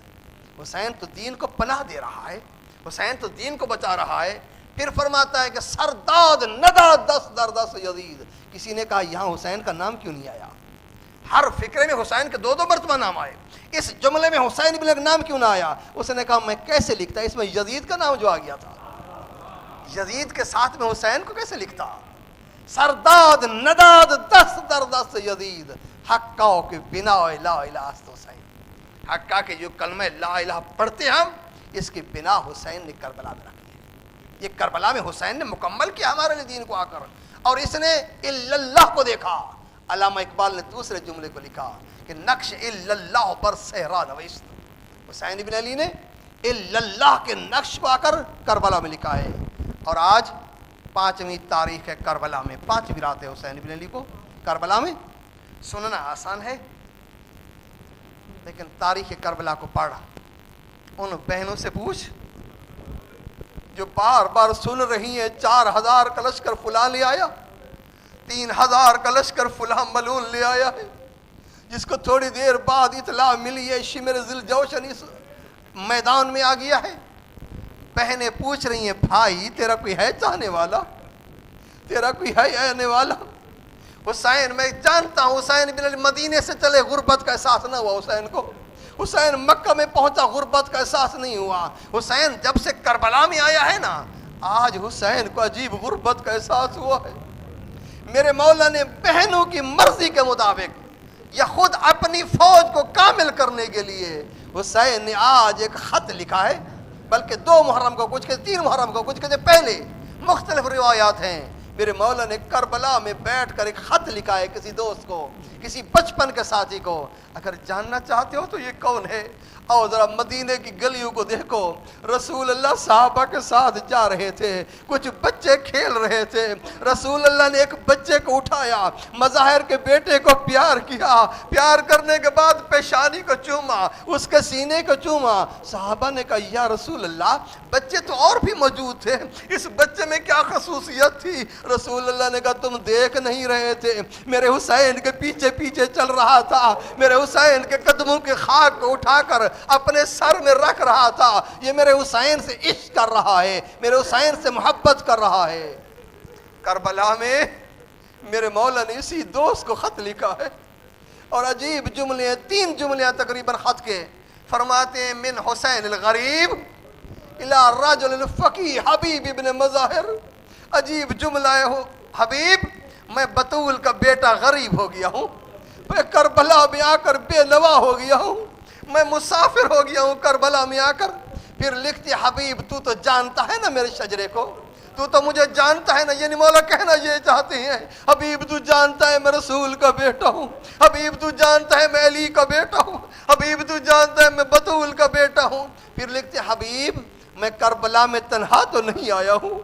حسین تو دین کو پناہ دے رہا ہے، حسین تو دین کو بچا رہا ہے. پھر فرماتا ہے کہ سرداد نداد دست در دست یزید. کسی نے کہا یہاں حسین کا نام کیوں نہیں آیا؟ ہر فکرے میں حسین کے دو دو مرتبہ نام آئے، اس جملے میں حسین ابن نام کیوں نہ آیا؟ اس نے کہا میں کیسے لکھتا، اس میں یزید کا نام جو آ گیا تھا، یزید کے ساتھ میں حسین کو کیسے لکھتا؟ سرداد نداد دست در دست یزید، حقا کے بنا لا الہ است حسین. حقا کے جو کلمہ لا الہ پڑھتے ہم، اس کے بنا حسین نے کربلا میں رکھ دیا. یہ کربلا میں حسین نے مکمل کیا ہمارے لیے دین کو آ کر، اور اس نے الا اللہ کو دیکھا. علامہ اقبال نے دوسرے جملے کو لکھا کہ نقش الا اللہ پر صحرا نوشت. حسین ابن علی نے الا اللہ کے نقش کو آ کر کربلا میں لکھا ہے. اور آج 5ویں تاریخ ہے کربلا میں، 5ویں رات ہے حسین ابن علی کو کربلا میں. سننا آسان ہے لیکن تاریخ کربلا کو پڑھا. ان بہنوں سے پوچھ جو بار بار سن رہی ہیں 4000 کا لشکر فلاں لے آیا، 3000 کا لشکر فلاں ملون لے آیا ہے، جس کو تھوڑی دیر بعد اطلاع ملی ہے شمر ذل جوشن اس میدان میں آ گیا ہے. بہنیں پوچھ رہی ہیں بھائی تیرا کوئی ہے چاہنے والا، تیرا کوئی ہے آنے والا؟ حسین میں جانتا ہوں حسین بن علی مدینے سے چلے غربت کا احساس نہ ہوا حسین کو، حسین مکہ میں پہنچا غربت کا احساس نہیں ہوا. حسین جب سے کربلا میں آیا ہے نا، آج حسین کو عجیب غربت کا احساس ہوا ہے. میرے مولا نے بہنوں کی مرضی کے مطابق یا خود اپنی فوج کو کامل کرنے کے لیے حسین نے آج ایک خط لکھا ہے، بلکہ 2 محرم کو، کچھ کے 3 محرم کو، کچھ کے پہلے، مختلف روایات ہیں. میرے مولا نے کربلا میں بیٹھ کر ایک خط لکھا ہے کسی دوست کو، کسی بچپن کے ساتھی کو. اگر جاننا چاہتے ہو تو یہ کون ہے، اور ذرا مدینے کی گلیوں کو دیکھو. رسول اللہ صحابہ کے ساتھ جا رہے تھے، کچھ بچے کھیل رہے تھے. رسول اللہ نے ایک بچے کو اٹھایا، مظاہر کے بیٹے کو پیار کیا، پیار کرنے کے بعد پیشانی کو چوما، اس کے سینے کو چوما. صحابہ نے کہا یا رسول اللہ بچے تو اور بھی موجود تھے، اس بچے میں کیا خصوصیت تھی؟ رسول اللہ نے کہا تم دیکھ نہیں رہے تھے، میرے حسین کے پیچھے پیچھے چل رہا تھا، میرے حسین کے قدموں کے خاک کو اٹھا کر اپنے سر میں رکھ رہا تھا. یہ میرے حسین سے عشق کر رہا ہے، میرے حسین سے محبت کر رہا ہے. کربلا میں میرے مولا نے اسی دوست کو خط لکھا ہے، اور عجیب جملے، 3 جملے تقریباً خط کے. فرماتے ہیں من حسین الغریب الى رجل الفقی حبیب ابن مظاہر. عجیب جملہ ہے، حبیب میں بطول کا بیٹا غریب ہو گیا ہوں، میں کربلا میں آ کر بے نوا ہو گیا ہوں، میں مسافر ہو گیا ہوں کربلا میں آ کر. پھر لکھتے حبیب تو تو جانتا ہے نا میرے شجرے کو، تو تو مجھے جانتا ہے نا. یعنی مولا کہنا یہ چاہتے ہیں حبیب تو جانتا ہے میں رسول کا بیٹا ہوں، حبیب تو جانتا ہے میں علی کا بیٹا ہوں، حبیب تو جانتا ہے میں بطول کا بیٹا ہوں. پھر لکھتے حبیب میں کربلا میں تنہا تو نہیں آیا ہوں،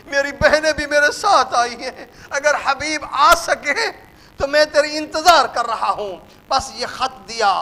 میری بہنیں بھی میرے ساتھ آئی ہیں، اگر حبیب آ سکے تو میں تیری انتظار کر رہا ہوں. بس یہ خط دیا،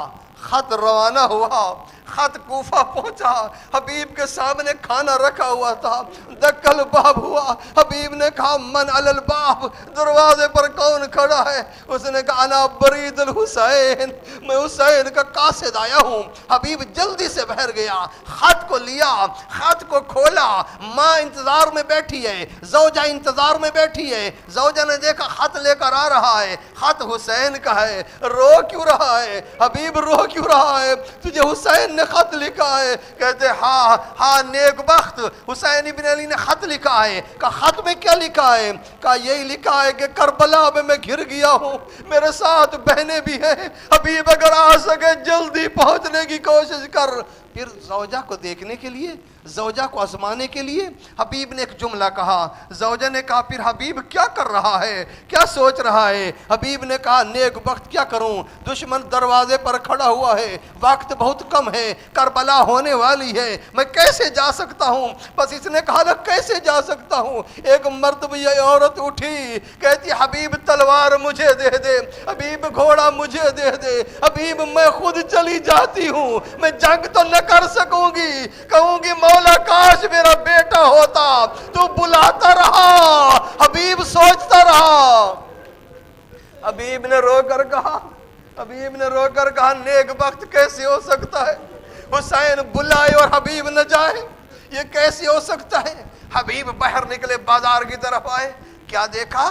خط روانہ ہوا، خط کوفہ پہنچا. حبیب کے سامنے کھانا رکھا ہوا تھا، دکل باب ہوا. حبیب نے کہا من علی الباب، دروازے پر کون کھڑا ہے؟ اس نے کہا انا برید الحسین، میں حسین کا قاصد آیا ہوں. حبیب جلدی سے بہر گیا، خط کو لیا، خط کو کھولا. ماں انتظار میں بیٹھی ہے، زوجہ انتظار میں بیٹھی ہے. زوجہ نے دیکھا خط لے کر آ رہا ہے، خط حسین کا ہے. رو کیوں رہا ہے حبیب، رو کیوں رہا ہے؟ تجھے حسین نے خط لکھا ہے. کہتے ہاں ہاں نیک بخت، حسین ابن علی نے خط لکھا ہے. کہا خط میں کیا لکھا ہے؟ کہا یہی لکھا ہے کہ کربلا میں گر گیا ہوں، میرے ساتھ بہنیں بھی ہیں، حبیب اگر آ سکے جلدی پہنچنے کی کوشش کر. پھر زوجہ کو دیکھنے کے لیے, زوجہ کو آزمانے کے لیے حبیب نے ایک جملہ کہا. زوجہ نے کہا پھر حبیب کیا کر رہا ہے, کیا سوچ رہا ہے؟ حبیب نے کہا نیک وقت کیا کروں, دشمن دروازے پر کھڑا ہوا ہے, وقت بہت کم ہے, کربلا ہونے والی ہے, میں کیسے جا سکتا ہوں؟ بس اس نے کہا نا کیسے جا سکتا ہوں. ایک مرتبہ یہ عورت اٹھی, کہتی حبیب تلوار مجھے دے دے, حبیب گھوڑا مجھے دے دے, حبیب میں خود چلی جاتی ہوں, میں جنگ تو نہ کر سکوں گی, کہوں گی مولا کاش میرا بیٹا ہوتا. تو بلاتا رہا, حبیب سوچتا رہا. حبیب نے رو کر کہا, حبیب نے رو کر کہا نیک وقت کیسے ہو سکتا ہے؟ حسین بلائے اور حبیب نہ جائے, یہ کیسے ہو سکتا ہے؟ حبیب باہر نکلے, بازار کی طرف آئے, کیا دیکھا؟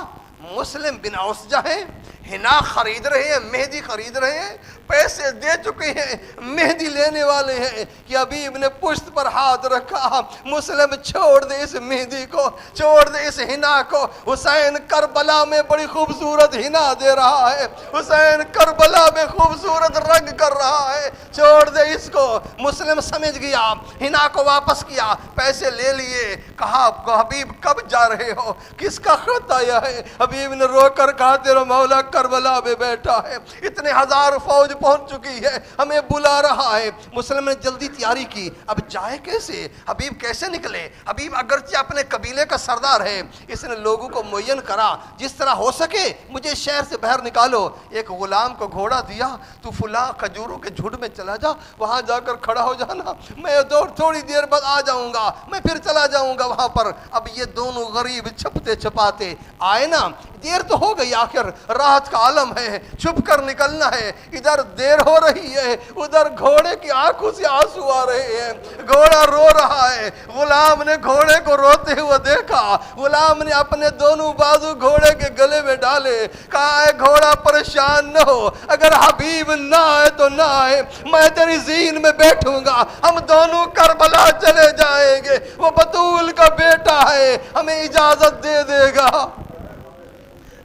مسلم بن اوسجہ ہیں, حنا خرید رہے ہیں, مہندی خرید رہے ہیں, پیسے دے چکے ہیں, مہندی لینے والے ہیں کہ حبیب نے پشت پر ہاتھ رکھا. مسلم چھوڑ دے اس مہندی کو, چھوڑ دے اس حنا کو, حسین کربلا میں بڑی خوبصورت حنا دے رہا ہے, حسین کربلا میں خوبصورت رنگ کر رہا ہے, چھوڑ دے اس کو. مسلم سمجھ گیا, حنا کو واپس کیا, پیسے لے لیے, کہا حبیب کب جا رہے ہو, کس کا خط آیا ہے؟ حبیب نے رو کر کہا تیرا مولا کربلا میں بیٹھا ہے, اتنے ہزار فوج پہنچ چکی ہے, ہمیں بلا رہا ہے. مسلم نے جلدی تیاری کی, اب جائے کیسے؟ حبیب کیسے نکلے؟ حبیب اگرچہ اپنے قبیلے کا سردار ہے, اس نے لوگوں کو معین کرا جس طرح ہو سکے مجھے شہر سے باہر نکالو. ایک غلام کو گھوڑا دیا, تو فلاں کھجوروں کے جھڑ میں چلا جا, وہاں جا کر کھڑا ہو جانا, میں تھوڑی دیر بعد آ جاؤں گا, میں پھر چلا جاؤں گا وہاں پر. اب یہ دونوں غریب چھپتے چھپاتے آئے نا, دیر تو ہو گئی, آخر رات کا عالم ہے, چھپ کر نکلنا ہے. ادھر دیر ہو رہی ہے, ادھر گھوڑے کی آنکھوں سے آنسو آ رہے ہیں, گھوڑا رو رہا ہے. غلام نے گھوڑے کو روتے ہوئے دیکھا, غلام نے اپنے دونوں بازو گھوڑے کے گلے میں ڈالے, کہا اے گھوڑا پریشان نہ ہو, اگر حبیب نہ آئے تو نہ آئے, میں تیری زین میں بیٹھوں گا, ہم دونوں کربلا چلے جائیں گے, وہ بطول کا بیٹا ہے, ہمیں اجازت دے دے گا.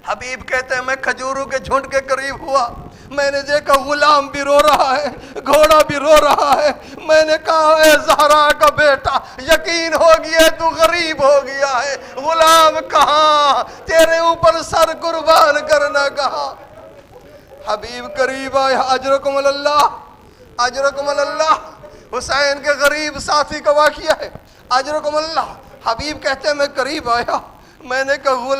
حبیب کہتے ہیں میں کھجوروں کے جھنڈ کے قریب ہوا, میں نے دیکھا غلام بھی رو رہا ہے, گھوڑا بھی رو رہا ہے. میں نے کہا اے زہرا کا بیٹا, یقین ہو گیا تو غریب ہو گیا ہے, غلام کہاں, تیرے اوپر سر قربان کرنا کہاں. حبیب قریب آئے, اجرکم اللہ, اجرکم اللہ. حسین کے غریب ساتھی کا واقعہ ہے, اجرکم اللہ. حبیب کہتے ہیں میں قریب آیا, میں نے کہا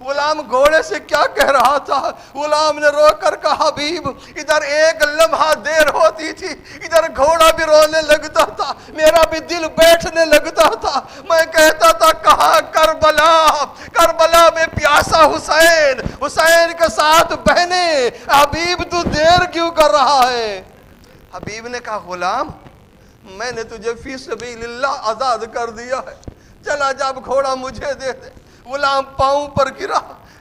غلام گھوڑے سے کیا کہہ رہا تھا؟ غلام نے رو کر کہا حبیب ادھر ایک لمحہ دیر ہوتی تھی, ادھر گھوڑا بھی رونے لگتا تھا, میرا بھی دل بیٹھنے لگتا تھا, میں کہتا تھا کہاں کربلا, کربلا میں پیاسا حسین, حسین کے ساتھ بہنیں, حبیب تو دیر کیوں کر رہا ہے؟ حبیب نے کہا غلام میں نے تجھے فی سبیل اللہ آزاد کر دیا ہے, چلا جا اب گھوڑا مجھے دے دے. غلام پاؤں پر گرا,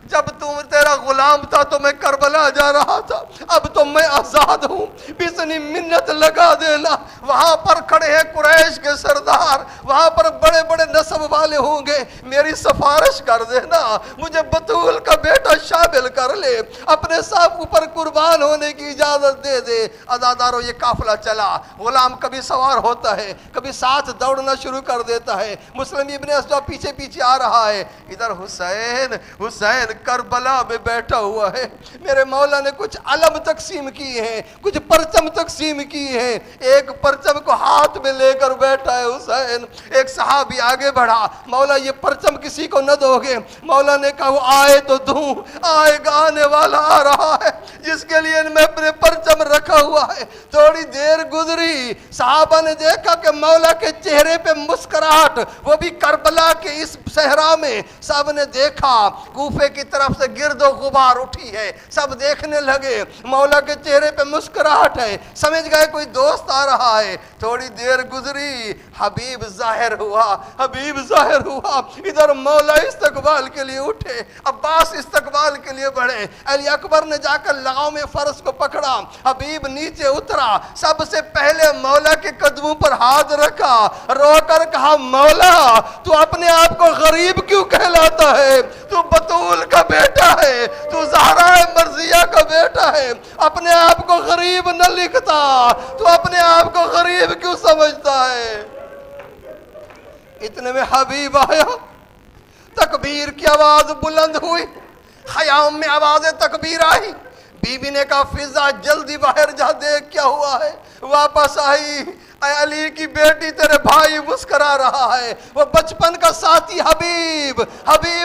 جب تیرا غلام تھا تو میں کربلا جا رہا تھا, اب تو میں آزاد ہوں, اتنی منت لگا دینا. وہاں پر کھڑے ہیں قریش کے سردار, وہاں پر بڑے بڑے نسب والے ہوں گے, میری سفارش کر دینا, مجھے بطول کا بیٹا شامل کر لے, اپنے سب اوپر قربان ہونے کی اجازت دے دے. عزادارو یہ قافلہ چلا, غلام کبھی سوار ہوتا ہے, کبھی ساتھ دوڑنا شروع کر دیتا ہے. مسلم ابن اسجع پیچھے پیچھے آ رہا ہے, ادھر حسین, حسین کربلا میں بیٹھا ہوا ہے. میرے مولا نے کچھ علم تقسیم کیے ہیں, کچھ پرچم تقسیم کیے ہیں, ایک پرچم کو ہاتھ میں لے کر بیٹھا ہے حسین. ایک صحابی آگے بڑھا, مولا یہ پرچم کسی کو نہ دو گے؟ مولا نے کہا وہ آئے تو دوں, آئے گا, آنے والا آ رہا ہے جس کے لیے میں اپنے پرچم رکھا ہوا ہے. تھوڑی دیر گزری, صحابہ نے دیکھا کہ مولا کے چہرے پہ مسکراہٹ, وہ بھی کربلا کے اس صحرا میں. سب نے دیکھا, کوفے کی طرف سے گرد و غبار اٹھی ہے, سب دیکھنے لگے, مولا کے چہرے پہ مسکراہٹ ہے, سمجھ گئے کوئی دوست آ رہا ہے. تھوڑی دیر گزری, حبیب ظاہر ہوا, حبیب ظاہر ہوا. ادھر مولا استقبال کے لیے اٹھے, عباس استقبال کے لیے بڑھے, علی اکبر نے جا کر لغاؤ میں فرس کو پکڑا, حبیب حبیب نیچے اترا, سب سے پہلے مولا کے قدموں پر ہاتھ رکھا, رو کر کہا مولا تو اپنے آپ کو غریب کیوں کہلاتا ہے؟ تو بطول کا بیٹا ہے, تو زہرا مرضیہ کا بیٹا ہے, اپنے آپ کو غریب نہ لکھتا, تو اپنے آپ کو غریب کیوں سمجھتا ہے؟ اتنے میں حبیب آیا, تکبیر کی آواز بلند ہوئی, خیام میں آواز تکبیر آئی. بی بی نے کہا فضا جلدی باہر جا, دیکھ کیا ہوا ہے. واپس آئی, اے علی کی بیٹی تیرے بھائی مسکرا رہا ہے, وہ بچپن کا ساتھی حبیب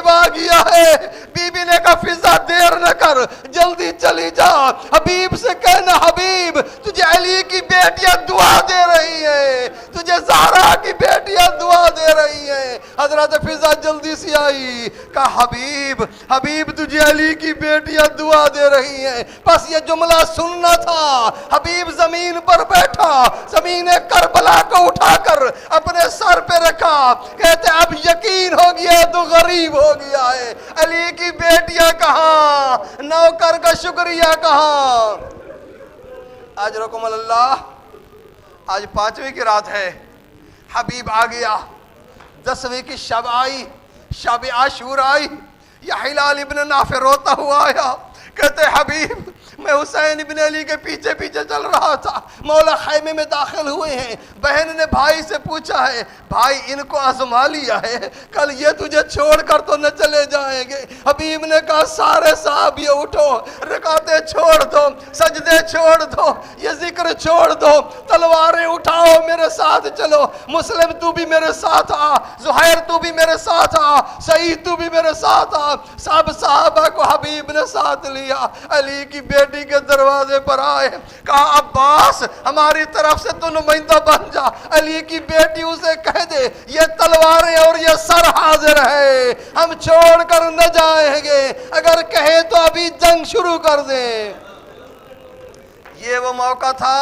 آ گیا ہے. بی بی نے کہا فضا دیر نہ کر, جلدی چلی جا, حبیب سے کہنا حبیب تجھے علی کی بیٹیاں دعا دے رہی ہیں, تجھے زہرا کی بیٹیاں دعا دے رہی ہیں. حضرت فضا جلدی سی آئی, کہا حبیب تجھے علی کی بیٹیاں دعا دے رہی ہیں. بس یہ جملہ سننا تھا. حبیب زمین پر بیٹھا, زمین کربلا کو اٹھا کر اپنے سر پہ رکھا, کہتے اب یقین ہو گیا تو غریب ہو گیا ہے. علی کی بیٹیاں کہاں, نوکر کا شکریہ کہاں. آج رکم اللہ, آج 5ویں کی رات ہے, حبیب آ گیا. 10ویں کی شب آئی, شب عاشور آئی. یہ ہلال ابن نافع روتا ہوا آیا, کہتے حبیب میں حسین ابن علی کے پیچھے چل رہا تھا, مولا خیمے میں داخل ہوئے ہیں. بہن نے بھائی سے پوچھا ہے, بھائی ان کو آزما لیا ہے, کل یہ تجھے چھوڑ کر تو نہ چلے جائیں گے. حبیب نے کہا سارے صاحب یہ اٹھو, رکعتیں چھوڑ دو, سجدے چھوڑ دو, یہ ذکر چھوڑ دو, تلواریں اٹھاؤ, میرے ساتھ چلو. مسلم تو بھی میرے ساتھ آ, زہیر تو بھی میرے ساتھ آ, سعید تو بھی میرے ساتھ آ. سب صحابہ کو حبیب نے ساتھ لیا. علی کی بیٹی کے دروازے پر آئے, کہا عباس ہماری طرف سے تو نمائندہ بن جا. علی کی بیٹی اسے کہہ دے یہ تلواریں اور یہ سر حاضر ہے, ہم چھوڑ کر نہ جائیں گے, اگر کہے تو ابھی جنگ شروع کر دیں. یہ وہ موقع تھا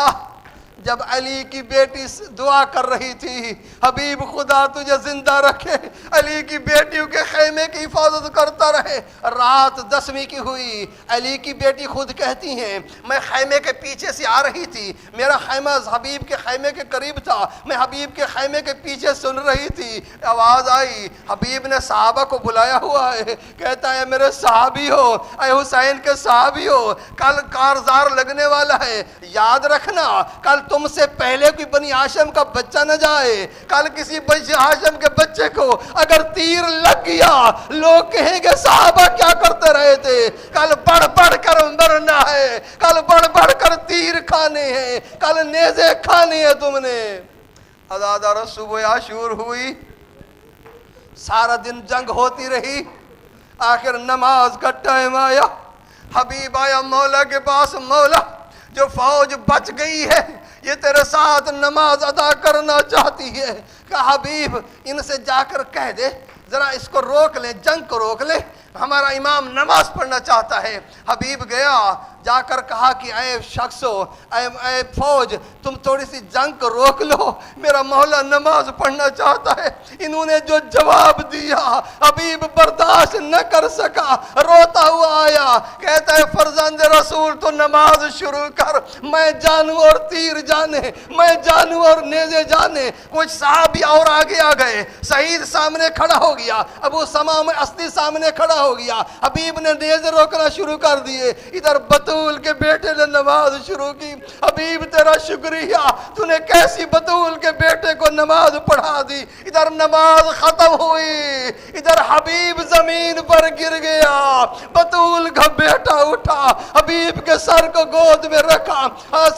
جب علی کی بیٹی دعا کر رہی تھی, حبیب خدا تجھے زندہ رکھے, علی کی بیٹیوں کے خیمے کی حفاظت کرتا رہے. رات 10ویں کی ہوئی. علی کی بیٹی خود کہتی ہیں میں خیمے کے پیچھے سے آ رہی تھی, میرا خیمہ حبیب کے خیمے کے قریب تھا, میں حبیب کے خیمے کے پیچھے سن رہی تھی. آواز آئی, حبیب نے صحابہ کو بلایا ہوا ہے, کہتا ہے میرے صحابی ہو, اے حسین کے صحابی ہو, کل کارزار لگنے والا ہے, یاد رکھنا کل تم سے پہلے کوئی بنی ہاشم کا بچہ نہ جائے. کل کسی بنی ہاشم کے بچے کو اگر تیر لگ گیا لوگ کہیں گے صحابہ کیا کرتے رہے تھے. کل بڑھ کر مرنا ہے, کل بڑھ کر تیر کھانے ہیں, کل نیزے کھانے ہیں تم نے. ازادہ صبح عاشور ہوئی, سارا دن جنگ ہوتی رہی. آخر نماز کا ٹائم آیا, حبیب آیا مولا کے پاس, مولا جو فوج بچ گئی ہے یہ تیرے ساتھ نماز ادا کرنا چاہتی ہے. کہ حبیب ان سے جا کر کہہ دے ذرا اس کو روک لیں, جنگ کو روک لیں, ہمارا امام نماز پڑھنا چاہتا ہے. حبیب گیا, جا کر کہا کہ اے شخصو, اے فوج, تم تھوڑی سی جنگ کو روک لو, میرا مولا نماز پڑھنا چاہتا ہے. انہوں نے جو جواب دیا حبیب برداشت نہ کر سکا, روتا ہوا آیا, کہتا ہے فرزند رسول تو نماز شروع کر, میں جانوں اور تیر جانے, میں جانوں اور نیزے جانے. کچھ صحابی اور آگے آ گئے, سعید سامنے کھڑا ہو گیا, ابو سمام اسدی سامنے کھڑا ہو گیا. حبیب نے نیزے روکنا شروع کر دیے. ادھر بطول کے بیٹے نے نماز شروع کی. حبیب تیرا شکریہ, تو نے کیسی بطول کے بیٹے کو نماز پڑھا دی. ادھر نماز ختم ہوئی, ادھر حبیب زمین پر گر گیا. بطول کا بیٹا اٹھا, حبیب کے سر کو گود میں رکھا.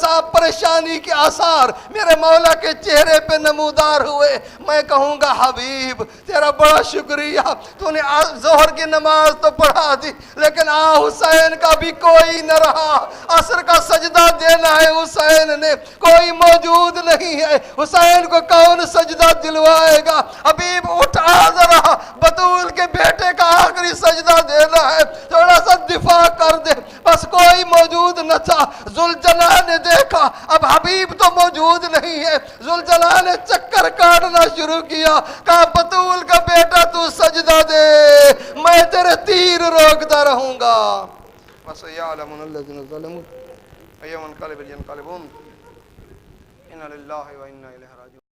صاحب پریشانی کے آثار میرے مولا کے چہرے پہ نمودار ہوئے. میں کہوں گا حبیب تیرا بڑا شکریہ, تو نے ظہر کی نماز تو پڑھا دی, لیکن حسین کا بھی کوئی نہ رہا. عصر کا سجدہ دینا ہے حسین نے, کوئی موجود نہیں ہے. حسین کو کون سجدہ دلوائے گا؟ حبیب اٹھا ذرا, بطول کے بیٹے کا آخری سجدہ دینا ہے, تھوڑا سا دفاع کر دے. بس کوئی موجود نہ تھا. ذوالجلال نے دیکھا اب حبیب تو موجود نہیں ہے. ذوالجلال نے چکر کاٹنا شروع کیا, کہا بطول کا بیٹا تو سجدہ دے, میں تیرے تیر روکتا رہوں گا. وَسَيَعْلَمُنَ الَّذِينَ ظَلَمُوا فَيَوْمَ انْقَلَبَ يَنْقَلِبُونَ إِنَّا لِلَّهِ وَإِنَّا إِلَيْهِ رَاجِعُونَ